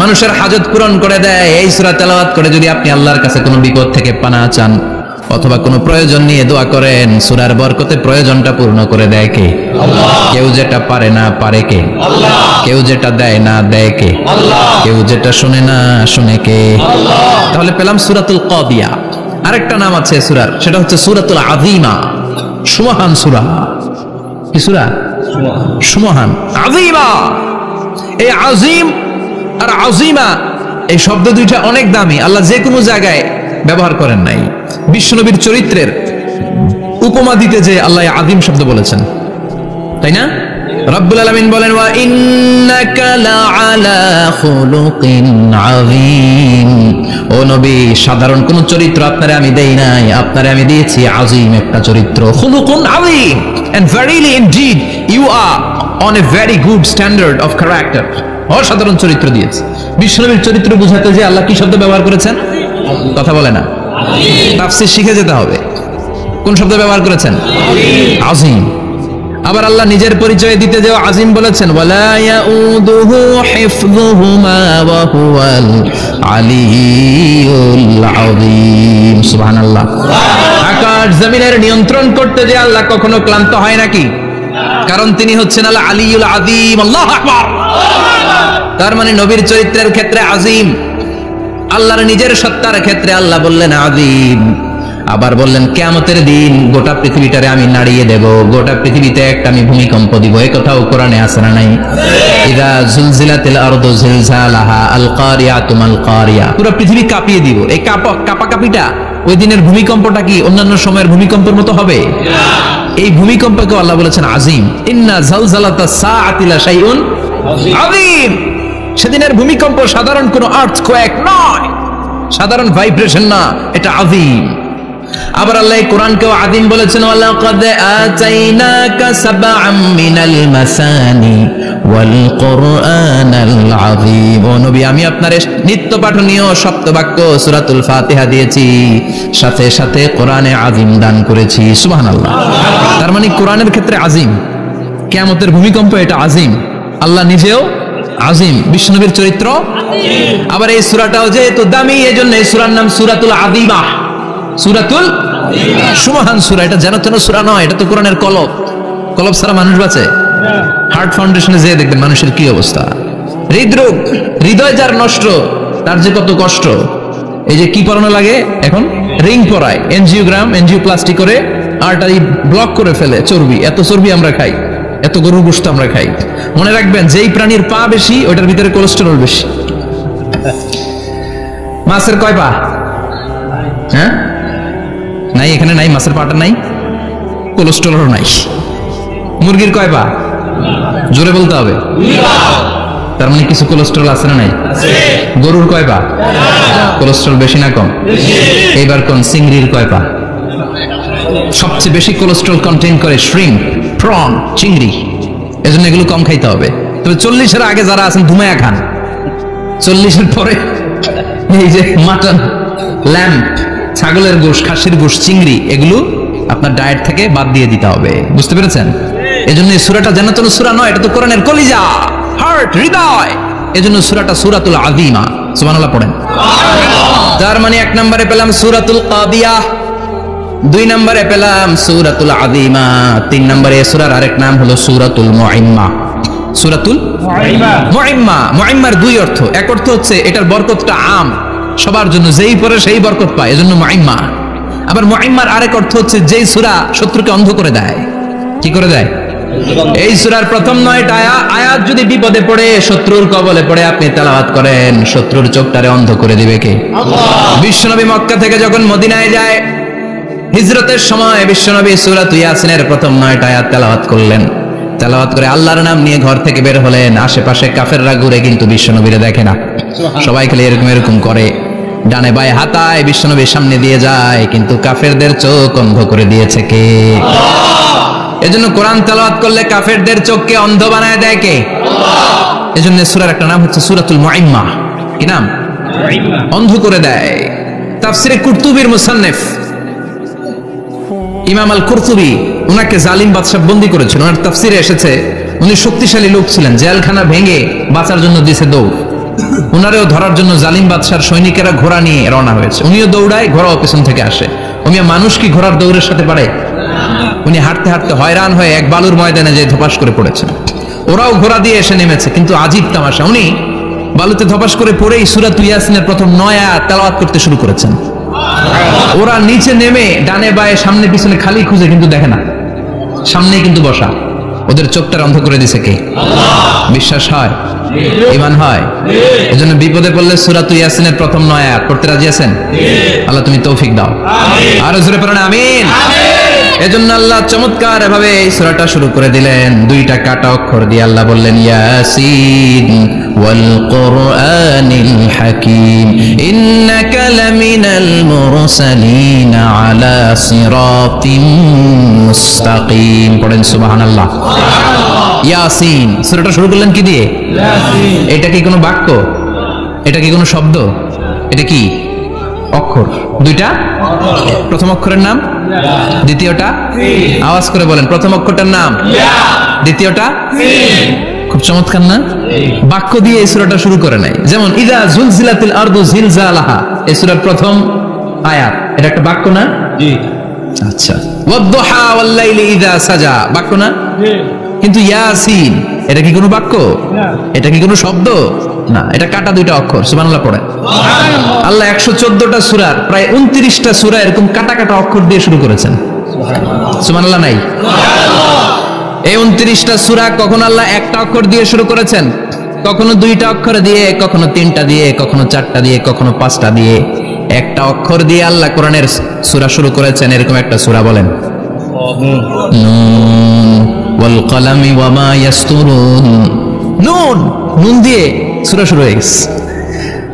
Speaker 1: মানুষের হাজত পূরণ করে দেয়। এই সূরা তেলাওয়াত করে যদি আপনি আল্লাহর কাছে কোনো বিপদ থেকে পানা চান অথবা কোনো প্রয়োজন নিয়ে দোয়া করেন, সূরার বরকতে প্রয়োজনটা পূর্ণ করে দেয় কে? আল্লাহ। কেউ যেটা পারে না পারে কে? আল্লাহ। কেউ যেটা দেয় না দেয় কে? আল্লাহ। কেউ যেটা শুনে না শুনে কে? আল্লাহ। তাহলে পেলাম সূরাতুল কাদিয়া। আরেকটা নাম আছে সূরার, সেটা হচ্ছে সূরাতুল আযীমা, সুমহান সূরা। কি সূরা? সুমহান। আযীমা, এই আযীম আর আযীমা এই শব্দ দুইটা অনেক দামি, আল্লাহ যে কোনো জায়গায় ব্যবহার করেন নাই। বিশ্বনবীর চরিত্রের উপমা দিতে যে আল্লাহ আযীম শব্দ বলেছেন, তাই না? রব্বুল আলামিন বলেন ওয়া ইন্নাকা লাআলা খুলুকিন আযীম। ও নবী, সাধারণ কোন চরিত্র আপনারে আমি দেই নাই, আপনারে আমি দিয়েছি আযীম একটা চরিত্র। খুলুকুন আযীম, and verily indeed you are on a very good standard of character। অসাধারণ চরিত্র দিয়েছে। বিশ্বনবীর চরিত্র বুঝাতে যে আল্লাহ কি শব্দ ব্যবহার করেছেন? কথা বলে না, তাফসীর শিখে যেতে হবে। কোন শব্দ ব্যবহার করেছেন? আযীম। আবার আল্লাহ নিজের পরিচয় দিতে যে আযীম বলেছেন, ওয়ালা ইয়াউদুহু হিফযুহুমা ওয়া হুয়াল আলিয়্যুল আযীম। সুবহানাল্লাহ। আকাশ জমিনের নিয়ন্ত্রণ করতে যে আল্লাহ কখনো ক্লান্ত হয় নাকি? কারণ তিনি হচ্ছেন আল আলিয়্যুল আযীম। আল্লাহু আকবার। তার মানে নবীর চরিত্রের ক্ষেত্রে আযীম, আল্লাহর নিজের সত্তার ক্ষেত্রে আল্লাহ বললেন আযীম। আবার বললেন কিয়ামতের দিন গোটা পৃথিবীটারে আমি নাড়িয়ে দেব, গোটা পৃথিবীতে একটা আমি ভূমিকম্প দিব। এই কথাও কোরআনে আছে না নাই? ইযা জুলজিলাতিল আরদু জিলজালাহা আল কারিয়াতু মাল কারিয়া। পুরো পৃথিবী কাঁপিয়ে দিব। এই কাঁপাকাঁপিটা ওই দিনের ভূমিকম্পটা কি অন্যান্য সময়ের ভূমিকম্পের মতো হবে? এই ভূমিকম্পকে আল্লাহ বলেছেন আযীম। ইন্না জালজালাতাস সাআতি লা শাইউন আযীম। সেদিনের ভূমিকম্প সাধারণ কোনো আর্থকোয়েক নয়, সাধারণ ভাইব্রেশন না, এটা আযীম। আবার আল্লাহ কোরআনকেও আযীম বলেছেন, ওয়ালাকাদ আতাইনাকা সাবআম মিনাল মাসানি ওয়াল কুরআনাল আযীম। ও নবী, আমি আপনার নিত্য পাঠনীয় সপ্তবাক্য সূরাতুল ফাতিহা দিয়েছি, সাথে সাথে কোরআনে আযীম দান করেছি। সুবহানাল্লাহ। তার মানে কোরআনের ক্ষেত্রে আযীম, কিয়ামতের ভূমিকম্প এটা আযীম, আল্লাহ নিজেও আযীম, বিশ্বনবীর চরিত্র আযীম। আবার এই সূরাটাও যেহেতু দামি, এজন্য এই সূরার নাম সূরাতুল আযীমা, সূরাতুল সুমহান সূরা। এটা যেন তেন সূরা নয়, এটা তো কোরআনের কলব। কলব ছাড়া মানুষ বাঁচে? হার্ট ফাউন্ডেশনে যেয়ে দেখবেন মানুষের কি অবস্থা। হৃদরোগ, হৃদয় যার নষ্ট, তার যে কত কষ্ট। এই যে কি পরানো লাগে এখন? রিং পরায়, এনজিওগ্রাম, এনজিওপ্লাস্টি করে আর্টারি ব্লক করে ফেলে। চর্বি, এত চর্বি আমরা খাই, এত গরুর গোশত আমরা খাই। মনে রাখবেন, যেই প্রাণীর পা বেশি ওটার ভিতরে কোলেস্টেরল বেশি। মাছের কয় পা? হ্যাঁ, নাই, এখানে নাই, মাছের পাটা নাই, কোলেস্টেরল নাই। মুরগির কয় পা? জোরে বলতে হবে। তার মানে কিছু কোলেস্টেরল আছে না নাই? গরুর কয় পা? কোলেস্টেরল বেশি না কম? এইবার কোন চিংড়ির কয় পা? সবচেয়ে বেশি কোলেস্টেরল কন্টেইন করে শ্রিম্প, প্রন, চিংড়ি। এজন্য এগুলো কম খাইতে হবে। তবে 40-এর আগে যারা আছেন ধুমায়া খান, 40-এর পরে এই যে মাটন, ল্যাম্প, ছাগলের গোশত, খাসির গোশত, চিংড়ি, এগুলো আপনার ডায়েট থেকে বাদ দিয়ে দিতে হবে। বুঝতে পেরেছেন? এজন্য এই সূরাটা যেন তেন সূরা নয়, এটা তো কোরআনের কলিজা, হার্ট, হৃদয়। এজন্য সূরাটা সূরাতুল আযীমা। সুবহানাল্লাহ পড়েন। তার মানে 1 নম্বরে পেলাম সূরাতুল কাদিয়া, 2 নম্বরে পেলাম সূরাতুল আযীমা, 3 নম্বরে সূরার আরেক নাম হলো সূরাতুল মুইম্মা। সূরাতুল মুইম্মা। মুইম্মার 2 অর্থ। এক অর্থ হচ্ছে এটার বরকতটা আম, সবার জন্য, যেই পড়ে সেই বরকত পায়, এজন্য মুইম্মা। আবার মুইম্মার আরেক অর্থ হচ্ছে যেই সূরা শত্রুকে অন্ধ করে দেয়। কি করে দেয়? এই সূরার প্রথম 9টা আয়াত যদি বিপদে পড়ে, শত্রুর কবলে পড়ে আপনি তেলাওয়াত করেন, শত্রুর চোখটারে অন্ধ করে দিবে কে? আল্লাহ। বিশ্বনবী মক্কা থেকে যখন মদিনায় যায়, হিজরতের সময় বিশ্বনবী সূরাত ইয়াসিনের প্রথম 9টা আয়াত তেলাওয়াত করলেন। তেলাওয়াত করে আল্লাহর নাম নিয়ে ঘর থেকে বের হলেন। আশেপাশে কাফেররা ঘুরে কিন্তু বিশ্বনবীরে দেখে না, সবাই খালি এরকম এরকম করে, ডানে বায়ে হাতায় বিশ্বনবীর সামনে দিয়ে যায়, কিন্তু কাফেরদের চোখ অন্ধ করে দিয়েছে কে? এজন্য কোরআন তেলাওয়াত করলে কাফেরদের চোখকে অন্ধ বানায় দেয় কে? এজন্য সূরার একটা নাম হচ্ছে সূরাতুল মুআইম্মা। কি নাম? অন্ধ করে দেয়। তাফসিরে কুরতুবির মুসান্নিফ ইমাম আল কুরতুবি, উনাকে জালিম বাদশা বন্দী করেছিল। ওনার তাফসিরে এসেছে উনি শক্তিশালী লোক ছিলেন, জেলখানা ভেঙে বাঁচার জন্য দিছে দৌড়। উনারেও ধরার জন্য জালিম বাদশার সৈনিকেরা ঘোড়া নিয়ে রওনা হয়েছে। উনিও দৌড়ায়, ঘোড়াও পেছন থেকে আসে। উনি মানুষ কি ঘোড়ার দৌড়ের সাথে পারে? উনি হাঁটতে হাঁটতে হয়রান হয়ে এক বালুর ময়দানে যে ধপাস করে পড়েছেন। ওরাও ঘোড়া দিয়ে এসে নেমেছে, কিন্তু আজীব তামাশা, উনি বালুতে ধপাস করে পড়েই সূরা ইয়াসিনের প্রথম 9 আয়াত তেলাওয়াত করতে শুরু করেছেন। ওরা নিচে নেমে ডানে বায়ে সামনে পিছনে খালি খুঁজে, কিন্তু দেখে না, সামনেই কিন্তু বসা। ওদের চোখটা অন্ধ করে দিছে কে? বিশ্বাস হয়? ঈমান হয়? এজন্য বিপদে পড়লে সূরা ইয়াসিনের প্রথম 9 আয়াত পড়তে রাজি আছেন? আল্লাহ তুমি তৌফিক দাও। আর জোরে পড়েন আমিন। এজন্য আল্লাহ চমৎকার ভাবে এই সূরাটা শুরু করে দিলেন। 2টা কাটা অক্ষর দিয়ে আল্লাহ বললেন ইয়াসিন ওয়াল কুরআনিল হাকীম ইন্নাকা লামিনাল মুরসালিন আলা সিরাতিম মুস্তাকিম। পড়েন সুবহানাল্লাহ। ইয়াসিন সূরাটা শুরু করলেন কি দিয়ে? ইয়াসিন। এটা কি কোনো বাক্য? এটা কি কোনো শব্দ? এটা কি অক্ষর? 2টা। প্রথম অক্ষরের নাম, দ্বিতীয়টা আওয়াজ করে বলেন, প্রথম অক্ষরটার নাম, দ্বিতীয়টা। খুব চমৎকার না? বাক্য দিয়ে এই সূরাটা শুরু করে নাই। যেমন ইযা জুলজিলাতিল আরদু জিলজালাহা, এই সূরার প্রথম আয়াত, এটা একটা বাক্য না? জি। আচ্ছা। ওয়াদ-দুহা ওয়াল-লাইলি ইযা সাজা, বাক্য না? জি। কিন্তু ইয়াসিন এটা কি কোনো বাক্য? না। এটা কি কোনো শব্দ? না, এটা কাটা 2টা অক্ষর। সুবহানাল্লাহ পড়েন। আল্লাহ 114টা সূরার প্রায় 29টা সূরা এরকম কাটা কাটা অক্ষর দিয়ে শুরু করেছেন। সুবহানাল্লাহ নাই? এই 29টা সূরা কখন আল্লাহ একটা অক্ষর দিয়ে শুরু করেছেন, কখনো 2টা অক্ষর দিয়ে, কখনো 3টা দিয়ে, কখনো 4টা দিয়ে, কখনো 5টা দিয়ে। একটা অক্ষর দিয়ে আল্লাহ কোরআনের সূরা শুরু করেছেন। এরকম একটা সূরা বলেন, নুন ওয়াল কলামি ওয়া মা ইয়াসতুরুন। নুন, নুন দিয়ে সূরা শুরু হয়ে গেছে।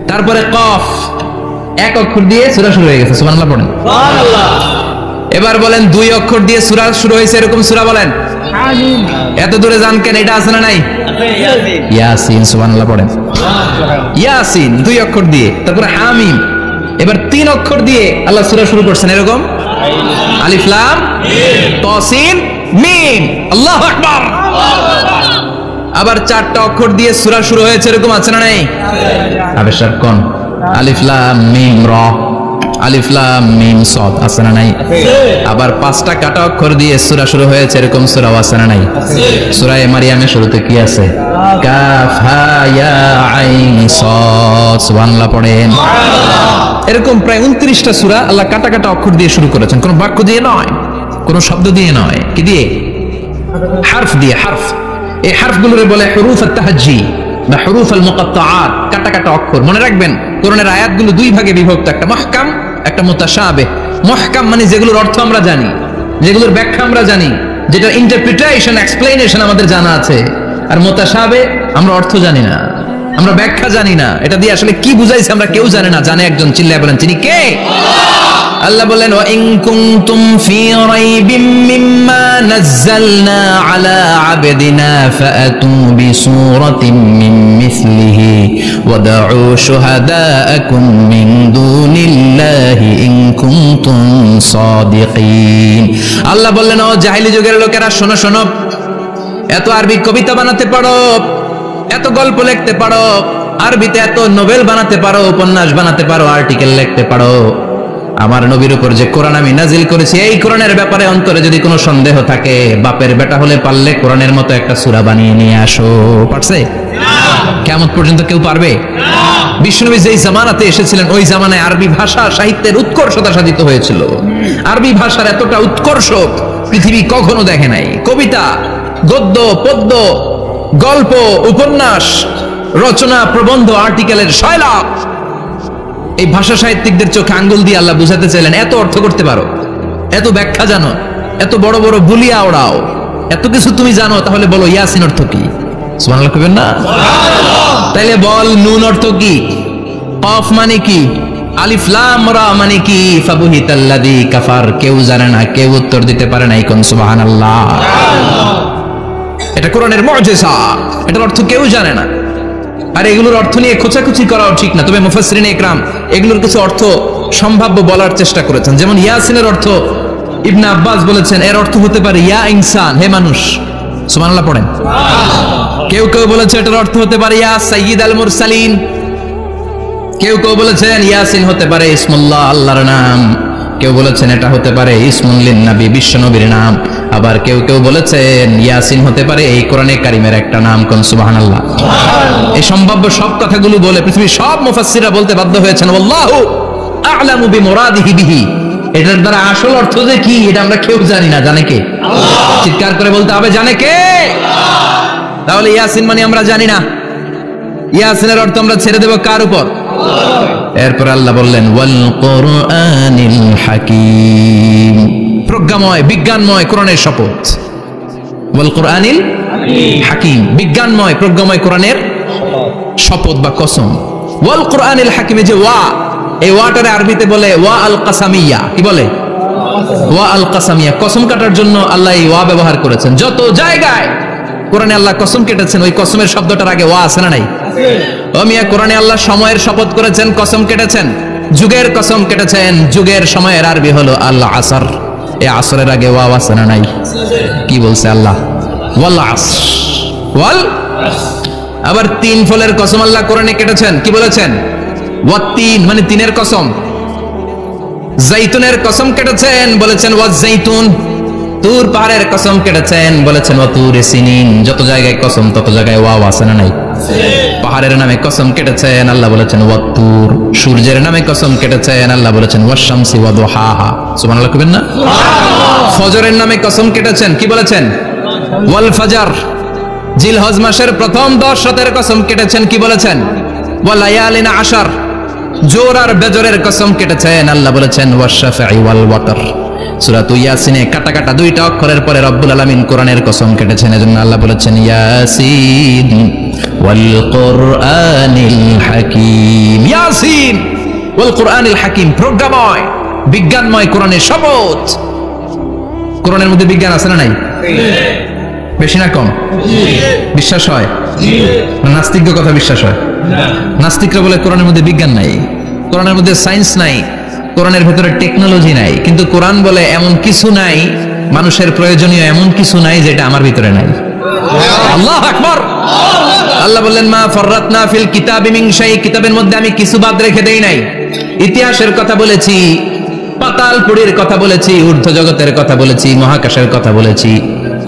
Speaker 1: তারপরে কফ, এক অক্ষর দিয়ে সূরা শুরু হয়ে গেছে। সুবহানাল্লাহ পড়েন। সুবহানাল্লাহ। এবার বলেন 2 অক্ষর দিয়ে সূরা শুরু হয়েছে এরকম সূরা বলেন। আমিন। এত দূরে যান কেন? এটা আছে না নাই? আছে। ইয়াসিন। ইয়াসিন। সুবহানাল্লাহ পড়েন। ইয়াসিন 2 অক্ষর দিয়ে। তারপরে হামিম। এবার 3 অক্ষর দিয়ে আল্লাহ সূরা শুরু করছেন এরকম, আলিফ লাম মিম তা সিন মিম। আল্লাহু আকবার। আবার 4টা অক্ষর দিয়ে সূরা শুরু হয়েছে এরকম আছে না নাই? আবেশার কোন? আলিফ লাম মিম রা, আলিফ লাম মিম সাদ, আছে না নাই? আবার 5টা কাটা অক্ষর দিয়ে সূরা শুরু হয়েছে এরকম সূরা আছে না নাই? সূরা মারিয়ামের শুরুতে কি আছে? কাফ হা ইয়া আইন সাদ। সুবহানাল্লাহ পড়েন। এরকম প্রায় 29টা সূরা আল্লাহ কাটা কাটা অক্ষর দিয়ে শুরু করেছেন, কোনো বাক্য দিয়ে নয়, কোনো শব্দ দিয়ে নয়। কি দিয়ে? হারফ দিয়ে। হারফ, এই হারফগুলোরে বলে হুরুফ আত-তাহজ্জি বা হুরুফ আল-মুকাত্তাআত, কাটা কাটা অক্ষর। মনে রাখবেন কোরআনের আয়াতগুলো 2 ভাগে বিভক্ত, একটা মুহকাম, একটা মুতাশাবিহ। মুহকাম মানে যেগুলোর অর্থ আমরা জানি, যেগুলোর ব্যাখ্যা আমরা জানি, যেটা ইন্টারপ্রিটেশন এক্সপ্লেনেশন আমাদের জানা আছে। আর মুতাশাবিহ আমরা অর্থ জানি না, আমরা ব্যাখ্যা জানি না, এটা দিয়ে আসলে কি বুঝাইছে আমরা কেউ জানে না। জানে একজন, চিল্লায় বলেন তিনি কে? আল্লাহ বলেন ওয়া ইন কুনতুম ফি রাইবিম মিম্মা নাযালনা আলা আবদিনা ফাআতু বিসূরাতিন মিন মিসলিহি ওয়াদউ শুহাদাআকুম মিন দুনিল্লাহি ইন কুনতুম সাদিকিন। আল্লাহ বললেন ও জাহেলি যুগের লোকেরা, শোনো শোনো, এত আরবি কবিতা বানাতে পারো, এত গল্প লিখতে পারো, আরবিতে এত নোবেল বানাতে পারো, উপন্যাস বানাতে পারো, আর্টিকেল লিখতে পারো, আমার নবীর উপর যে কোরআন আমি নাজিল করেছি এই কোরআনের ব্যাপারে অন্তরে যদি কোনো সন্দেহ থাকে, বাপের বেটা হলে পারলে কোরআনের মতো একটা সূরা বানিয়ে নিয়ে আসো। পারছে? কিয়ামত পর্যন্ত কেউ পারবে? বিশ্বনবী যেই জামানাতে এসেছিলেন ওই জামানায় আরবি ভাষা সাহিত্যের উৎকর্ষতা সাধিত হয়েছিল। আরবি ভাষার এতটা উৎকর্ষ পৃথিবী কখনো দেখে নাই। কবিতা, গদ্য, পদ্য, গল্প, উপন্যাস, রচনা, প্রবন্ধ, আর্টিকেলের শৈলাপ। এই ভাষা সাহিত্যিকদের চোখে আঙ্গুল দিয়ে আল্লাহ বুঝাতে চাইলেন এত অর্থ করতে পারো, এত ব্যাখ্যা জানো, এত বড় বড় বুলিয়া ওড়াও, এত কিছু তুমি জানো, তাহলে বলো ইয়াসিন অর্থ কি? সুবহানাল্লাহ কইবেন না? তাইলে বল নুন অর্থ কি, কফ মানে কি, আলিফ লাম রা মানে কি? ফাবুহিতাল্লাযী কাফার। কেউ জানে না, কেউ উত্তর দিতে পারে না। কোন সুবহানাল্লাহ। এটা কোরআনের মুজিজা, এটার অর্থ কেউ জানে না। আর এগুলোর অর্থ নিয়ে খোঁচাখুচি করাও ঠিক না। তবে মুফাসসিরিনে ইকরাম এগুলোর কিছু অর্থ সম্ভাব্য বলার চেষ্টা করেছেন। যেমন ইয়াসিনের অর্থ ইবনে আব্বাস বলেছেন এর অর্থ হতে পারে ইয়া ইনসান, হে মানুষ। সুবহানাল্লাহ পড়েন। কেউ কেউ বলেছে এটার অর্থ হতে পারে ইয়া সাইয়্যিদ আল মুরসালিন। কেউ কেউ বলেছেন ইয়াসিন হতে পারে ইসমুল্লাহ, আল্লাহর নাম। কেউ বলেছেন এটা হতে পারে ইসমুল লিন নবী, বিশ্ব নবীর নাম। আবার কেউ কেউ বলেছেন ইয়াসিন হতে পারে এই কোরআনে কারিমের একটা নাম। কোন সুবহানাল্লাহ। এই সম্ভাব্য সব কথাগুলো বলে পৃথিবীর সব মুফাসসিররা বলতে বাধ্য হয়েছেন আল্লাহু আ'লামু বিমুরাদিহি বিহি। এটার দ্বারা আসল অর্থ যে কি এটা আমরা কেউ জানি না। জানে কে? আল্লাহ। চিৎকার করে বলতে হবে জানে কে? আল্লাহ। তাহলে ইয়াসিন মানে আমরা জানি না। ইয়াসিনের অর্থ আমরা ছেড়ে দেব কার উপর? এরপর আল্লাহ বললেন ওয়াল কুরআনিল হাকীম, প্রজ্ঞাময় বিজ্ঞানময় কোরআনের শপথ। ওয়াল কুরআনিল হাকীম, বিজ্ঞানময় প্রজ্ঞাময় কোরআনের শপথ বা কসম। ওয়াল কুরআনিল হাকীমে যে ওয়া, এই ওয়াটারে আরবিতে বলে ওয়া আল কাসামিয়া। কি বলে? ওয়া আল কাসামিয়া। কসম কাটার জন্য আল্লাহ এই ওয়া ব্যবহার করেছেন। যত জায়গায় কোরআনে আল্লাহ কসম কেটেছেন ওই কসমের শব্দটার আগে ওয়া আছে না নাই? ও মিয়া, কোরআনে আল্লাহ সময়ের শপথ করেছেন, কসম কেটেছেন, যুগের কসম কেটেছেন। যুগের সময়ের আরবি হলো আল আসর। এই আসরের আগে ওয়া আছে না নাই? কি বলছে আল্লাহ? ওয়াল আসর, ওয়াল। আবার তিন ফলের কসম আল্লাহ কোরআনে কেটেছেন। কি বলেছেন? ওয়াত্তিন মানে তিনের কসম। জাইতুনের কসম কেটেছেন, বলেছেন ওয়াজ জাইতুন। তুর পাহাড়ের কসম কেটেছেন, বলেছেন ওয়াতুর সিনিন। যত জায়গায় কসম তত জায়গায় ওয়া আছে না নাই? পাহাড়ের নামে কসম কেটেছেন, আল্লাহ বলেছেন ওয়াতুর। সূর্যের নামে কসম কেটেছেন, আল্লাহ বলেছেন ওয়াশ-শামসি ওয়া দুহাহা। সুবহানাল্লাহ কইবেন না? ফজরের নামে কসম কেটেছেন। কি বলেছেন? ওয়াল ফাজর। জিলহজ মাসের প্রথম 10 রাতের কসম কেটেছেন। কি বলেছেন? ওয়া লায়ালিন আশর। জোর আর বেজরের কসম কেটেছেন, আল্লাহ বলেছেন ওয়াশ-শাফঈ ওয়াল ওয়াতর। সূরা ইয়াসিনে কাটা কাটা দুইটা অক্ষরের পরে রব্বুল আলামিন কোরআনের কসম কেটেছেন। এজন্য আল্লাহ বলেছেন ইয়াসিন ওয়াল কুরআনিল হাকীম। ইয়াসিন ওয়াল কুরআনিল হাকীম, প্রজ্ঞাময় বিজ্ঞানময় কোরআনের শপথ। কোরআনের মধ্যে বিজ্ঞান আছে না নাই? বেশি না কম? বিশ্বাস হয়? নাস্তিকদের কথা বিশ্বাস হয়? নাস্তিকরা বলে কোরআনের মধ্যে বিজ্ঞান নাই, কোরআনের মধ্যে সায়েন্স নাই, কোরআনের ভেতরে টেকনোলজি নাই। কিন্তু কোরআন বলে এমন কিছু নাই, মানুষের প্রয়োজনীয় এমন কিছু নাই যেটা আমার ভিতরে নাই। আল্লাহু আকবার। আল্লাহ বললেন মা ফাররাতনা ফিল কিতাবি মিন শাই, কিতাবের মধ্যে আমি কিছু বাদ রেখে দেই নাই। ইতিহাসের কথা বলেছি, পাতালপুরীর কথা বলেছি, ঊর্ধ্ব জগতের কথা বলেছি, মহাকাশের কথা বলেছি,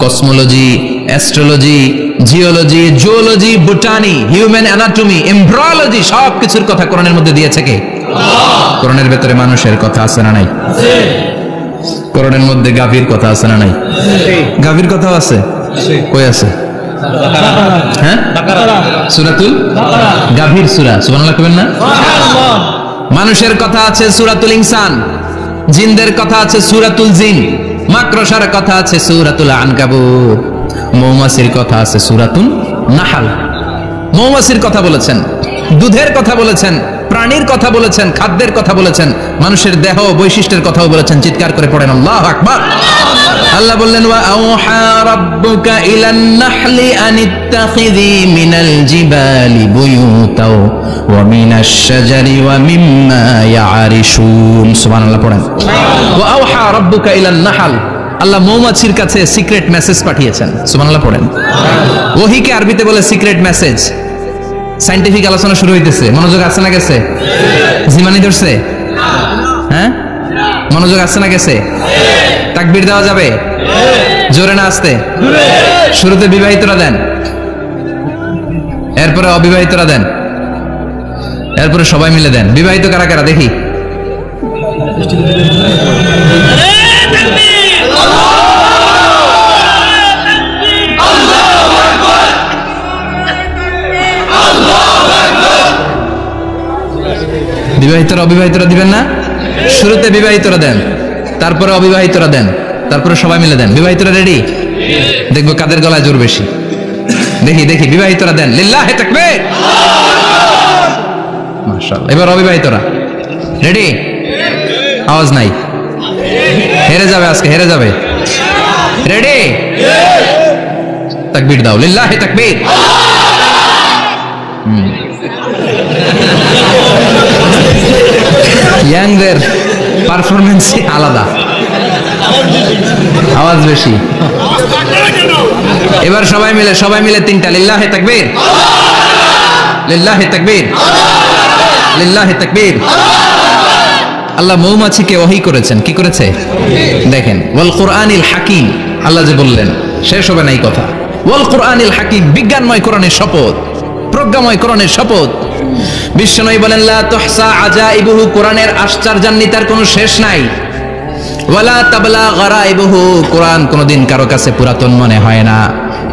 Speaker 1: cosmology, astrology, geology, zoology, botany, human anatomy, embryology, সব কিছুর কথা কোরআনের মধ্যে দিয়েছে কে? আল্লাহ। কোরআনের ভেতরে মানুষের কথা আছে না নাই? আছে। কোরআনের মধ্যে গাভীর কথা আছে না নাই? আছে। গাভীর কথাও আছে। কই আছে? হ্যাঁ, সূরাতুল বাকারা, গাভীর সূরা। সুবহানাল্লাহ কইবেন না? সুবহানাল্লাহ। মানুষের কথা আছে সূরাতুল ইনসান, জিনদের কথা আছে সূরাতুল জিন, মাকড়সার কথা আছে সূরাতুল আনকাবুত, মৌমাছির কথা আছে সূরাতুন নাহল। মৌমাছির কথা বলেছেন, দুধের কথা বলেছেন, প্রাণীর কথা বলেছেন, খাদ্যের কথা বলেছেন, মানুষের দেহ বৈশিষ্ট্যের কথাও বলেছেন। চিৎকার করে পড়েন আল্লাহু আকবার। আল্লাহ বললেন ওয়া আওহা রাব্বুকা ইলান নাহলি আনিত্তাখিযি মিনাল জিবালি বুয়ুতাও ওয়া মিনাশ শাজারি ওয়া মিম্মা ইয়ারিশুন। সুবহানাল্লাহ পড়েন। ওয়া আওহা রাব্বুকা ইলান নাহল, আল্লাহ মৌমাছির কাছে সিক্রেট মেসেজ পাঠিয়েছেন। সুবহানাল্লাহ পড়েন। ওহীকে আরবিতে বলে সিক্রেট মেসেজ। সায়েন্টিফিক আলোচনা শুরু হইতেছে, মনোযোগ আছে না গেছে? জিমানি ধরছে? হ্যাঁ, মনোযোগ আছে না গেছে? তাকবীর দেওয়া যাবে? জোরে না আসতে? শুরুতে বিবাহিতরা দেন, এরপরে অবিবাহিতরা দেন, এরপরে সবাই মিলে দেন। বিবাহিত কারা কারা দেখি? বিবাহিতরা অবিবাহিতরা দিবেন না? শুরুতে বিবাহিতরা দেন। তারপরে অবিবাহিতরা দেন, তারপরে সবাই মিলে দেন। বিবাহিতরা রেডি? দেখবো কাদের গলায় জোর বেশি। দেখি দেখি, বিবাহিতরা দেন। লিল্লাহি তাকবীর। মাশাআল্লাহ। এবার অবিবাহিতরা রেডি? আওয়াজ নাই, হেরে যাবে আজকে, হেরে যাবে। রেডি? তাকবীর দাও, লিল্লাহি তাকবীর। ইয়াংদের পারফরমেন্স আলাদা, আওয়াজ বেশি। এবার সবাই মিলে তিনটা, লিল্লাহি তাকবীর, লিল্লাহি তাকবীর, লিল্লাহি তাকবীর। আল্লাহ মৌমাছিকে ওহী করেছেন। কি করেছে দেখেন, ওয়াল কুরআনিল হাকিম। আল্লাহ যে বললেন, শেষ হবে না এই কথা। ওয়াল কুরআনিল হাকিম, বিজ্ঞানময় কোরআনের শপথ, প্রজ্ঞাময় কোরআনের শপথ। বিশ্বনবী বলেন, লা তুহসা আজাইবুহু, কোরআনের আশ্চর্যান্বিতার কোনো শেষ নাই। ওয়ালা তাবলা গারাইবুহু, কোরআন কোনদিন কারো কাছে পুরাতন মনে হয় না।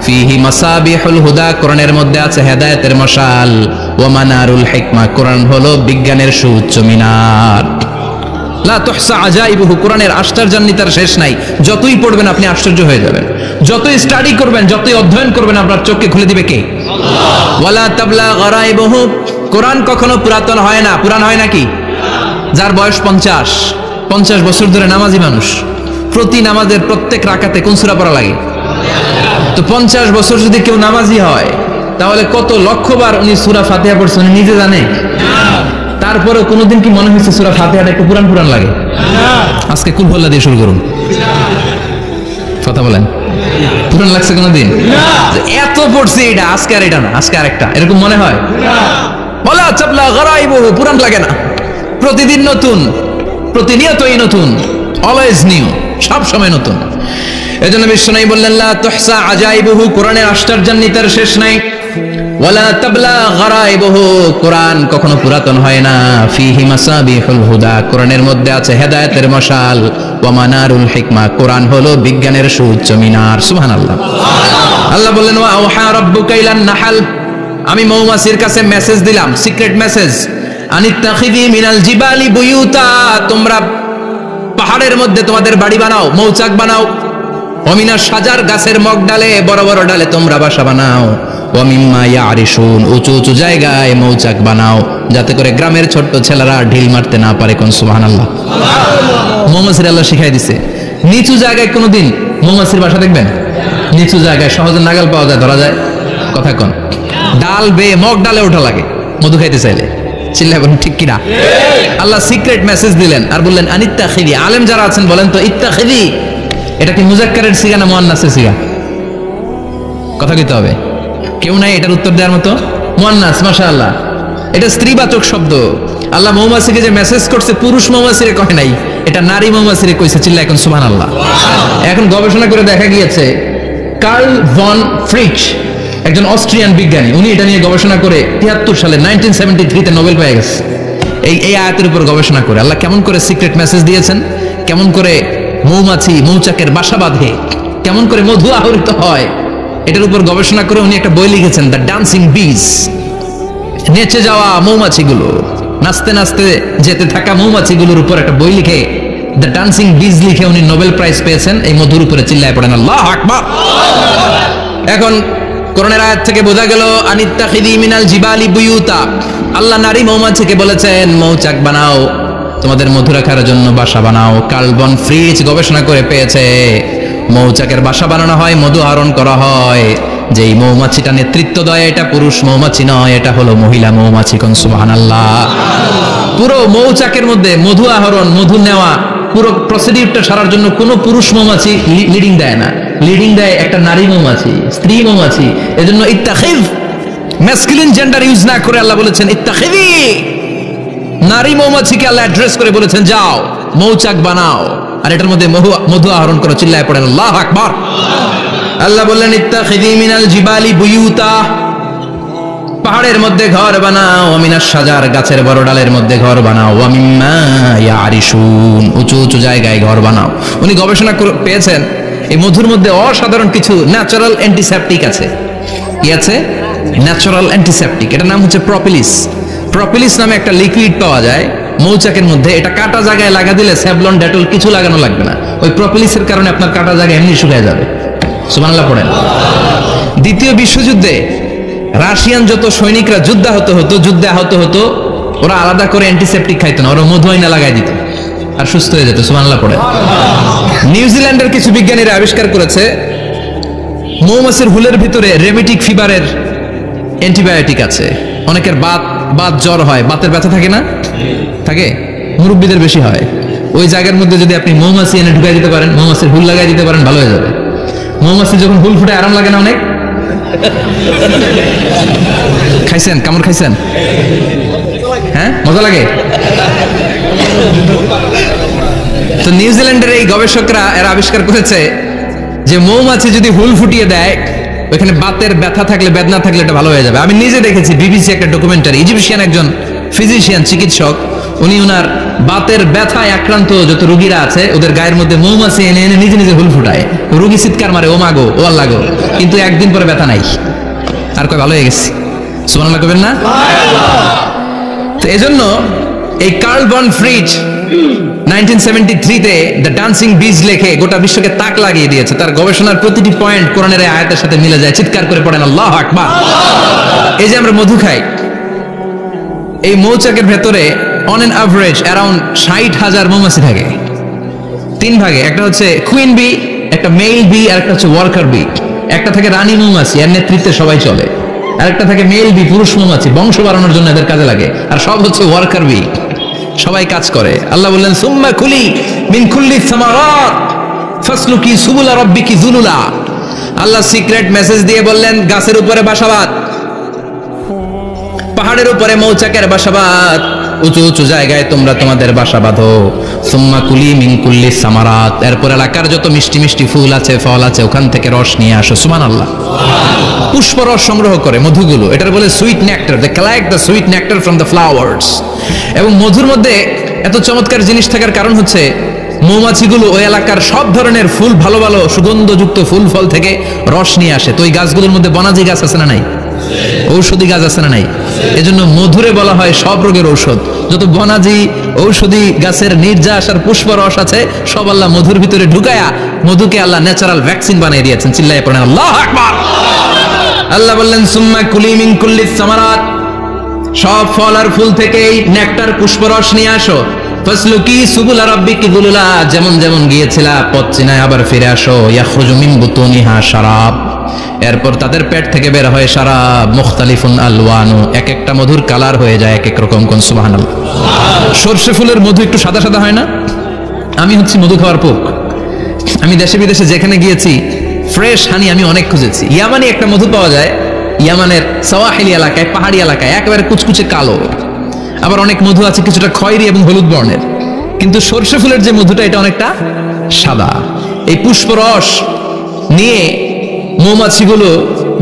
Speaker 1: ফিহি মাসাবিহুল হুদা, কোরআনের মধ্যে আছে হেদায়েতের মশাল। ওয়া মানারুল হিকমা, কোরআন হলো বিজ্ঞানের সুউচ্চ মিনার। লা তুহসা আজাইবুহু, কোরআনের আশ্চর্যান্বিতার শেষ নাই। যতই পড়বেন আপনি আশ্চর্য হয়ে যাবেন, যতই স্টাডি করবেন, যতই অধ্যয়ন করবেন, আপনার চোখকে খুলে দিবে কে? ওয়ালা তাবলা গারাইবুহু, কোরআন কখনো পুরাতন হয় না। পুরান হয় নাকি? যার বয়স 50 বছর ধরে নামাজি মানুষ, প্রতি নামাজের প্রত্যেক রাকাতে কোন সূরা পড়া লাগে? তো 50 বছর যদি কেউ নামাজি হয়, তাহলে কত লক্ষবার উনি সূরা ফাতিহা পড়ছেন উনি নিজে জানে? তারপরে কোনোদিন কি মনে হয়েছে সূরা ফাতিহাটা একটু পুরান পুরান লাগে? আজকে কুল হুয়াল্লাহ দিয়ে শুরু করুন, কথা বলেন। পুরান লাগছে কোনোদিন? এত পড়ছি এটা, আজকে আর এটা না, আজকে আরেকটা, এরকম মনে হয়? ওয়ালা তাবলা গারাইবুহু, পুরান লাগে না। প্রতিদিন নতুন, প্রতিনিয়তই নতুন, অলওয়েজ নিউ, সব সময় নতুন। এজন্য বিশ্বনবী বললেন, লা তুহসা আজাইবুহু, কোরআনের আশ্চর্যান্বিতার শেষ নাই। ওয়ালা তাবলা গারাইবুহু, কোরআন কখনো পুরাতন হয় না। ফিহি মাসাবিহুল হুদা, কোরআনের মধ্যে আছে হেদায়েতের মশাল। ওয়া মানারুল হিকমা, কোরআন হলো বিজ্ঞানের সুউচ্চ মিনার। সুবহানাল্লাহ। আল্লাহ বললেন, ওয়া আওহা রাব্বুকা ইলান নাহাল, আমি মৌমাছির কাছে মেসেজ দিলাম, সিক্রেট মেসেজ। আনিত্তাখিযি মিনাল জিবালি বুয়ুতা, তোমরা পাহাড়ের মধ্যে তোমাদের বাড়ি বানাও, মৌচাক বানাও। ওমিনা সাজার, গাছের মগ ডালে, বড় বড় ডালে তোমরা বাসা বানাও। ওয়ামিম্মা ইয়ারিশুন, উঁচু উঁচু জায়গায় মৌচাক বানাও, যাতে করে গ্রামের ছোট্ট ছেলেরা ঢিল মারতে না পারে। কোন সুবহানাল্লাহ। মৌমাছির আল্লাহ শিখাই দিছে, নিচু জায়গায় কোনোদিন মৌমাছির বাসা দেখবেন? নিচু জায়গায় সহজে নাগাল পাওয়া যায়, ধরা যায়। কথা কোন? ডাল বেয়ে মগ ডালে ওঠা লাগে মধু খাইতে চাইলে। চিল্লায় বলেন ঠিক কিনা? আল্লাহ সিক্রেট মেসেজ দিলেন আর বললেন, আনিত্তাখিযি। আলেম যারা আছেন বলেন তো, ইত্তাখিযি এটা কি মুজাক্কারের সিগা না মুয়ান্নাসের সিগা? কথা কইতে হবে, কেউ নাই এটার উত্তর দেওয়ার মতো। মুয়ান্নাস, মাশাআল্লাহ, এটা স্ত্রীবাচক শব্দ। আল্লাহ মৌমাছিকে যে মেসেজ করছে, পুরুষ মৌমাছিরে কয় নাই, এটা নারী মৌমাছিরে কইছে। চিল্লা এখন সুবহানাল্লাহ। এখন গবেষণা করে দেখা গিয়েছে, কার্ল ভন ফ্রিচ, একজন অস্ট্রিয়ান বিজ্ঞানী, উনি এটা নিয়ে গবেষণা করে 73 সালে 1973 নোবেল পেয়ে গেছে। এই আয়াতের উপর গবেষণা করে আল্লাহ কেমন করে সিক্রেট মেসেজ দিয়েছেন, কেমন করে মৌমাছি মৌচাকের বাসা বাঁধে, কেমন করে মধু আহরিত হয়, এটার উপর গবেষণা করে উনি একটা বই লিখেছেন, দ্য ডান্সিং বিজ। নেচে যাওয়া মৌমাছিগুলো, নাচতে নাচতে যেতে থাকা মৌমাছিগুলোর উপর একটা বই লিখে, দ্য ডান্সিং বিজ লিখে উনি নোবেল প্রাইজ পেয়েছেন এই মধুর উপরে। চিল্লায় পড়েন আল্লাহু আকবার। এখন কোরআনের আয়াত থেকে বোঝা গেল, আনিত্তাখিযি মিনাল জিবালি বুয়ুতা, আল্লাহ নারী মৌমাছিকে বলেছেন মৌচাক বানাও, তোমাদের মধু রাখার জন্য বাসা বানাও। কার্ল ভন ফ্রিচ গবেষণা করে পেয়েছে, মৌচাকের বাসা বানানো হয়, মধু আহরণ করা হয়। যেই মৌমাছিটা নেতৃত্ব দেয়, এটা পুরুষ মৌমাছি নয়, এটা হলো মহিলা মৌমাছি। কোন সুবহানাল্লাহ। পুরো মৌচাকের মধ্যে মধু আহরণ, মধু নেওয়া, পুরো প্রসিডিউরটা সারার জন্য কোনো পুরুষ মৌমাছি লিডিং দেয় না, লিডিং দেয় একটা নারী মৌমাছি, স্ত্রী মৌমাছি। এজন্য ইত্তাখিয, ম্যাসকুলিন জেন্ডার ইউজ না করে আল্লাহ বলেছেন ইত্তাখিযি। নারী মৌমাছিকে আল্লাহ অ্যাড্রেস করে বলেছেন, যাও মৌচাক বানাও আর এটার মধ্যে মধু আহরণ করো। চিল্লায় পড়েন আল্লাহু আকবার। আল্লাহ বললেন, ইত্তাখিযি মিনাল জিবালি বুয়ুতা, পাহাড়ের মধ্যে ঘর বানাও। মিনাশ সাজার, গাছের বড় ডালের মধ্যে ঘর বানাও। ওয়া মিম্মা ইয়ারিশুন, উঁচু উঁচু জায়গায় ঘর বানাও। উনি গবেষণা পেয়েছেন এই মধুর মধ্যে অসাধারণ কিছু ন্যাচারাল অ্যান্টিসেপটিক আছে। কি আছে? Natural antiseptic. এটার নাম হচ্ছে প্রপিলিস। প্রপিলিস নামে একটা লিকুইড পাওয়া যায়, মৌচাকের মধ্যে, এটা কাটা জায়গায় লাগা দিলে স্যাভলন ডেটল কিছু লাগানো লাগবে না, ওই প্রপোলিসের কারণে আপনার কাটা জায়গা এমনি শুকিয়ে যাবে। সুবহানাল্লাহ পড়েন। দ্বিতীয় বিশ্বযুদ্ধে রাশিয়ান যত সৈনিকরা যুদ্ধে আহত হতো, ওরা আলাদা করে অ্যান্টিসেপটিক খাইতো না, ওরা মধু আইনা লাগাই দিত আর সুস্থ হয়ে যেত। সুবহানাল্লাহ পড়েন। নিউজিল্যান্ডের কিছু বিজ্ঞানীরা আবিষ্কার করেছে মৌমাছির হুলের ভিতরে রেমিটিক ফিভারের অ্যান্টিবায়োটিক আছে। অনেকের বাত জ্বর হয়, বাতের ব্যথা থাকে না, থাকে, মুরব্বীদের বেশি হয়। ওই জায়গার মধ্যে যদি আপনি মৌমাছি এনে ঢুকাই দিতে পারেন, মৌমাছির হুল লাগাই দিতে পারেন, ভালো হয়ে যাবে। মৌমাছি যখন হুল ফুটে আরাম লাগে না অনেক? খাইছেন, কামড় খাইছেন? হ্যাঁ, মজা লাগে। তো নিউজিল্যান্ডের এই গবেষকরা এরা আবিষ্কার করেছে যে মৌমাছি যদি হুল ফুটিয়ে দেয়, ওখানে বাতের ব্যথা থাকলে, বেদনা থাকলে এটা ভালো হয়ে যাবে। আমি নিজে দেখেছি, বিবিসি একটা ডকুমেন্টারি, ইজিপশিয়ান একজন ফিজিশিয়ান, চিকিৎসক, উনি ওনার বাতের ব্যথায় আক্রান্ত যত রোগীরা আছে ওদের গায়ের মধ্যে মৌমাছি এনে এনে নিজে নিজে হুল ফুটায়। রোগী চিৎকার মারে, ও মাগো, ও আল্লাহ গো, কিন্তু একদিন পরে ব্যথা নাই, আর কয় ভালো হয়ে গেছি। সুবহানাল্লাহ কবেন না? তো এজন্য এই কার্ল ভন ফ্রিজ 1973-তে দ্য ডান্সিং বিজ লেখে গোটা বিশ্বকে তাক লাগিয়ে দিয়েছে। তার গবেষণার প্রতিটি পয়েন্ট কোরআনের আয়াতের সাথে মিলে যায়। চিৎকার করে পড়েন আল্লাহু আকবার। এই যে আমরা মধু খাই, এই মৌচাকের ভেতরে অন এন অ্যাভারেজ অ্যারাউন্ড 60,000 মৌমাছি থাকে। তিন ভাগে, একটা হচ্ছে কুইন বি, একটা মেল বি, আর একটা হচ্ছে ওয়ার্কার বি। একটা থাকে রানী মৌমাছি, এর নেতৃত্বে সবাই চলে। আর একটা থাকে মেল বি, পুরুষ মৌমাছি, বংশ বাড়ানোর জন্য এদের কাজে লাগে। আর সব হচ্ছে ওয়ার্কার বি, সবাই কাজ করে। আল্লাহ বললেন সুম্মা কুলি মিন কুল্লি সামারাত ফাসলুকি সুবুলা রাব্বিকি যুলুলা। আল্লাহ সিক্রেট মেসেজ দিয়ে বললেন, গাছের উপরে বাসাবাদ, পাহাড়ের উপরে মৌচাকের বাসাবাদ, উঁচু উঁচু জায়গায় তোমরা তোমাদের বাসা বাঁধো। সুম্মা কুলি মিন কুল্লি সামারাত, এরপর এলাকার যত মিষ্টি মিষ্টি ফুল আছে, ফল আছে, ওখান থেকে রস নিয়ে আসো। সুবহানাল্লাহ। পুষ্প রস সংগ্রহ করে মধুগুলো, এটার বলে sweet nectar. They collect the sweet nectar from the flowers. এবং মধুর মধ্যে এত চমৎকার জিনিস থাকার কারণ হচ্ছে মৌমাছিগুলো ওই এলাকার সব ধরনের ফুল, ভালো ভালো সুগন্ধযুক্ত ফুল ফল থেকে রস নিয়ে আসে। তো ওই গাছগুলোর মধ্যে বনাজি গাছ আছে না নাই? ঔষধি গাছ আছে না নাই? এজন্য মধুরে বলা হয় সব রোগের ঔষধ। যত বনাজি ঔষধি গাছের নির্যাস আর পুষ্প রস আছে, সব আল্লাহ মধুর ভিতরে ঢুকায়া মধুকে আল্লাহ ন্যাচারাল ভ্যাকসিন বানিয়ে দিয়েছেন। চিল্লায়ে পড়েন আল্লাহু আকবার। আল্লাহ বললেন সুম্মা কুলি মিন কুল্লি সামারাত, সব ফল আর ফুল থেকেই নেকটার পুষ্পরস নিয়ে আসো। ফাসলুকি সুবুলা রাব্বিকি যুলুলা, যেমন যেমন গিয়েছিলা পথ চিনায় আবার ফিরে আসো। ইয়াখরুজু মিন বুতুনিহা শারাব, এরপর তাদের পেট থেকে বের হয় শারাব। মুখতালিফুন আলওয়ানু, এক একটা মধুর কালার হয়ে যায় এক এক রকম। কোন সুবহানাল্লাহ। সরষে ফুলের মধু একটু সাদা সাদা হয় না? আমি হচ্ছি মধু খাওয়ার পোক। আমি দেশে বিদেশে যেখানে গিয়েছি ফ্রেশ হানি আমি অনেক খুঁজেছি। ইয়ামানি একটা মধু পাওয়া যায়, ইয়ামানের সাওয়াহিলি এলাকায়, পাহাড়ি এলাকায়, একেবারে কুচকুচে কালো। আবার অনেক মধু আছে কিছুটা খয়েরি এবং হলুদ বর্ণের, কিন্তু সরষে ফুলের যে মধুটা এটা অনেকটা সাদা। এই পুষ্পরস নিয়ে মৌমাছিগুলো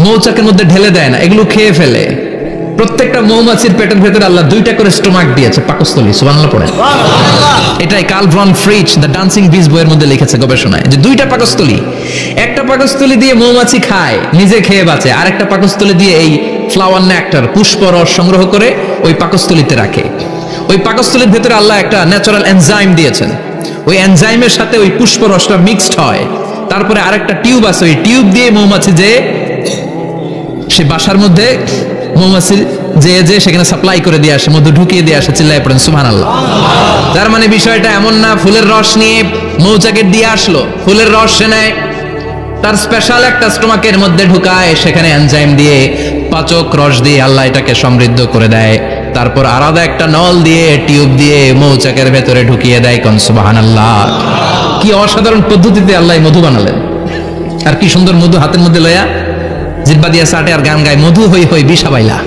Speaker 1: মৌচাকের মধ্যে ঢেলে দেয় না, এগুলো খেয়ে ফেলে। প্রত্যেকটা মৌমাছির পেটের ভেতরে আল্লাহ 2টা করে স্টোমাক দিয়েছে, পাকস্থলী। সুবহানাল্লাহ পড়ে। এটাই Karl von Frisch the dancing bees বইয়ের মধ্যে লিখেছে গবেষণায়, যে 2টা পাকস্থলী। একটা পাকস্থলী দিয়ে মৌমাছি খায়, নিজে খেয়ে বাঁচে, আর একটা পাকস্থলী দিয়ে এই ফ্লাওয়ার নেক্টার, পুষ্পরস সংগ্রহ করে ওই পাকস্থলীতে রাখে। ওই পাকস্থলীর ভেতরে আল্লাহ একটা ন্যাচারাল এনজাইম দিয়েছেন। ওই এনজাইমের সাথে ওই পুষ্পরসটা মিক্সড হয়। তারপরে আরেকটা টিউব আছে, ওই টিউব দিয়ে মৌমাছি যে সে বাসার মধ্যে মৌমাছি যে সেখানে সাপ্লাই করে দিয়ে আসে, মধু ঢুকিয়ে দিয়ে আসে। চিল্লায় পড়েন সুবহানাল্লাহ। তার মানে বিষয়টা এমন না ফুলের রস নিয়ে মৌচাকের দিয়ে আসলো, ফুলের রস সে নেয়, তার স্পেশাল একটা স্টোমাকের মধ্যে ঢুকায়, সেখানে এনজাইম দিয়ে, পাচক রস দিয়ে আল্লাহ এটাকে সমৃদ্ধ করে দেয়। তারপর আলাদা একটা নল দিয়ে, টিউব দিয়ে মৌচাকের ভেতরে ঢুকিয়ে দেয়। কোন সুবহানাল্লাহ। কি অসাধারণ পদ্ধতিতে আল্লাহ মধু বানালেন। আর কি সুন্দর মধু হাতের মধ্যে লয়া জিহ্বা দিয়া চাটে আর গান গায়, মধু হই হই বিষাবাইলা।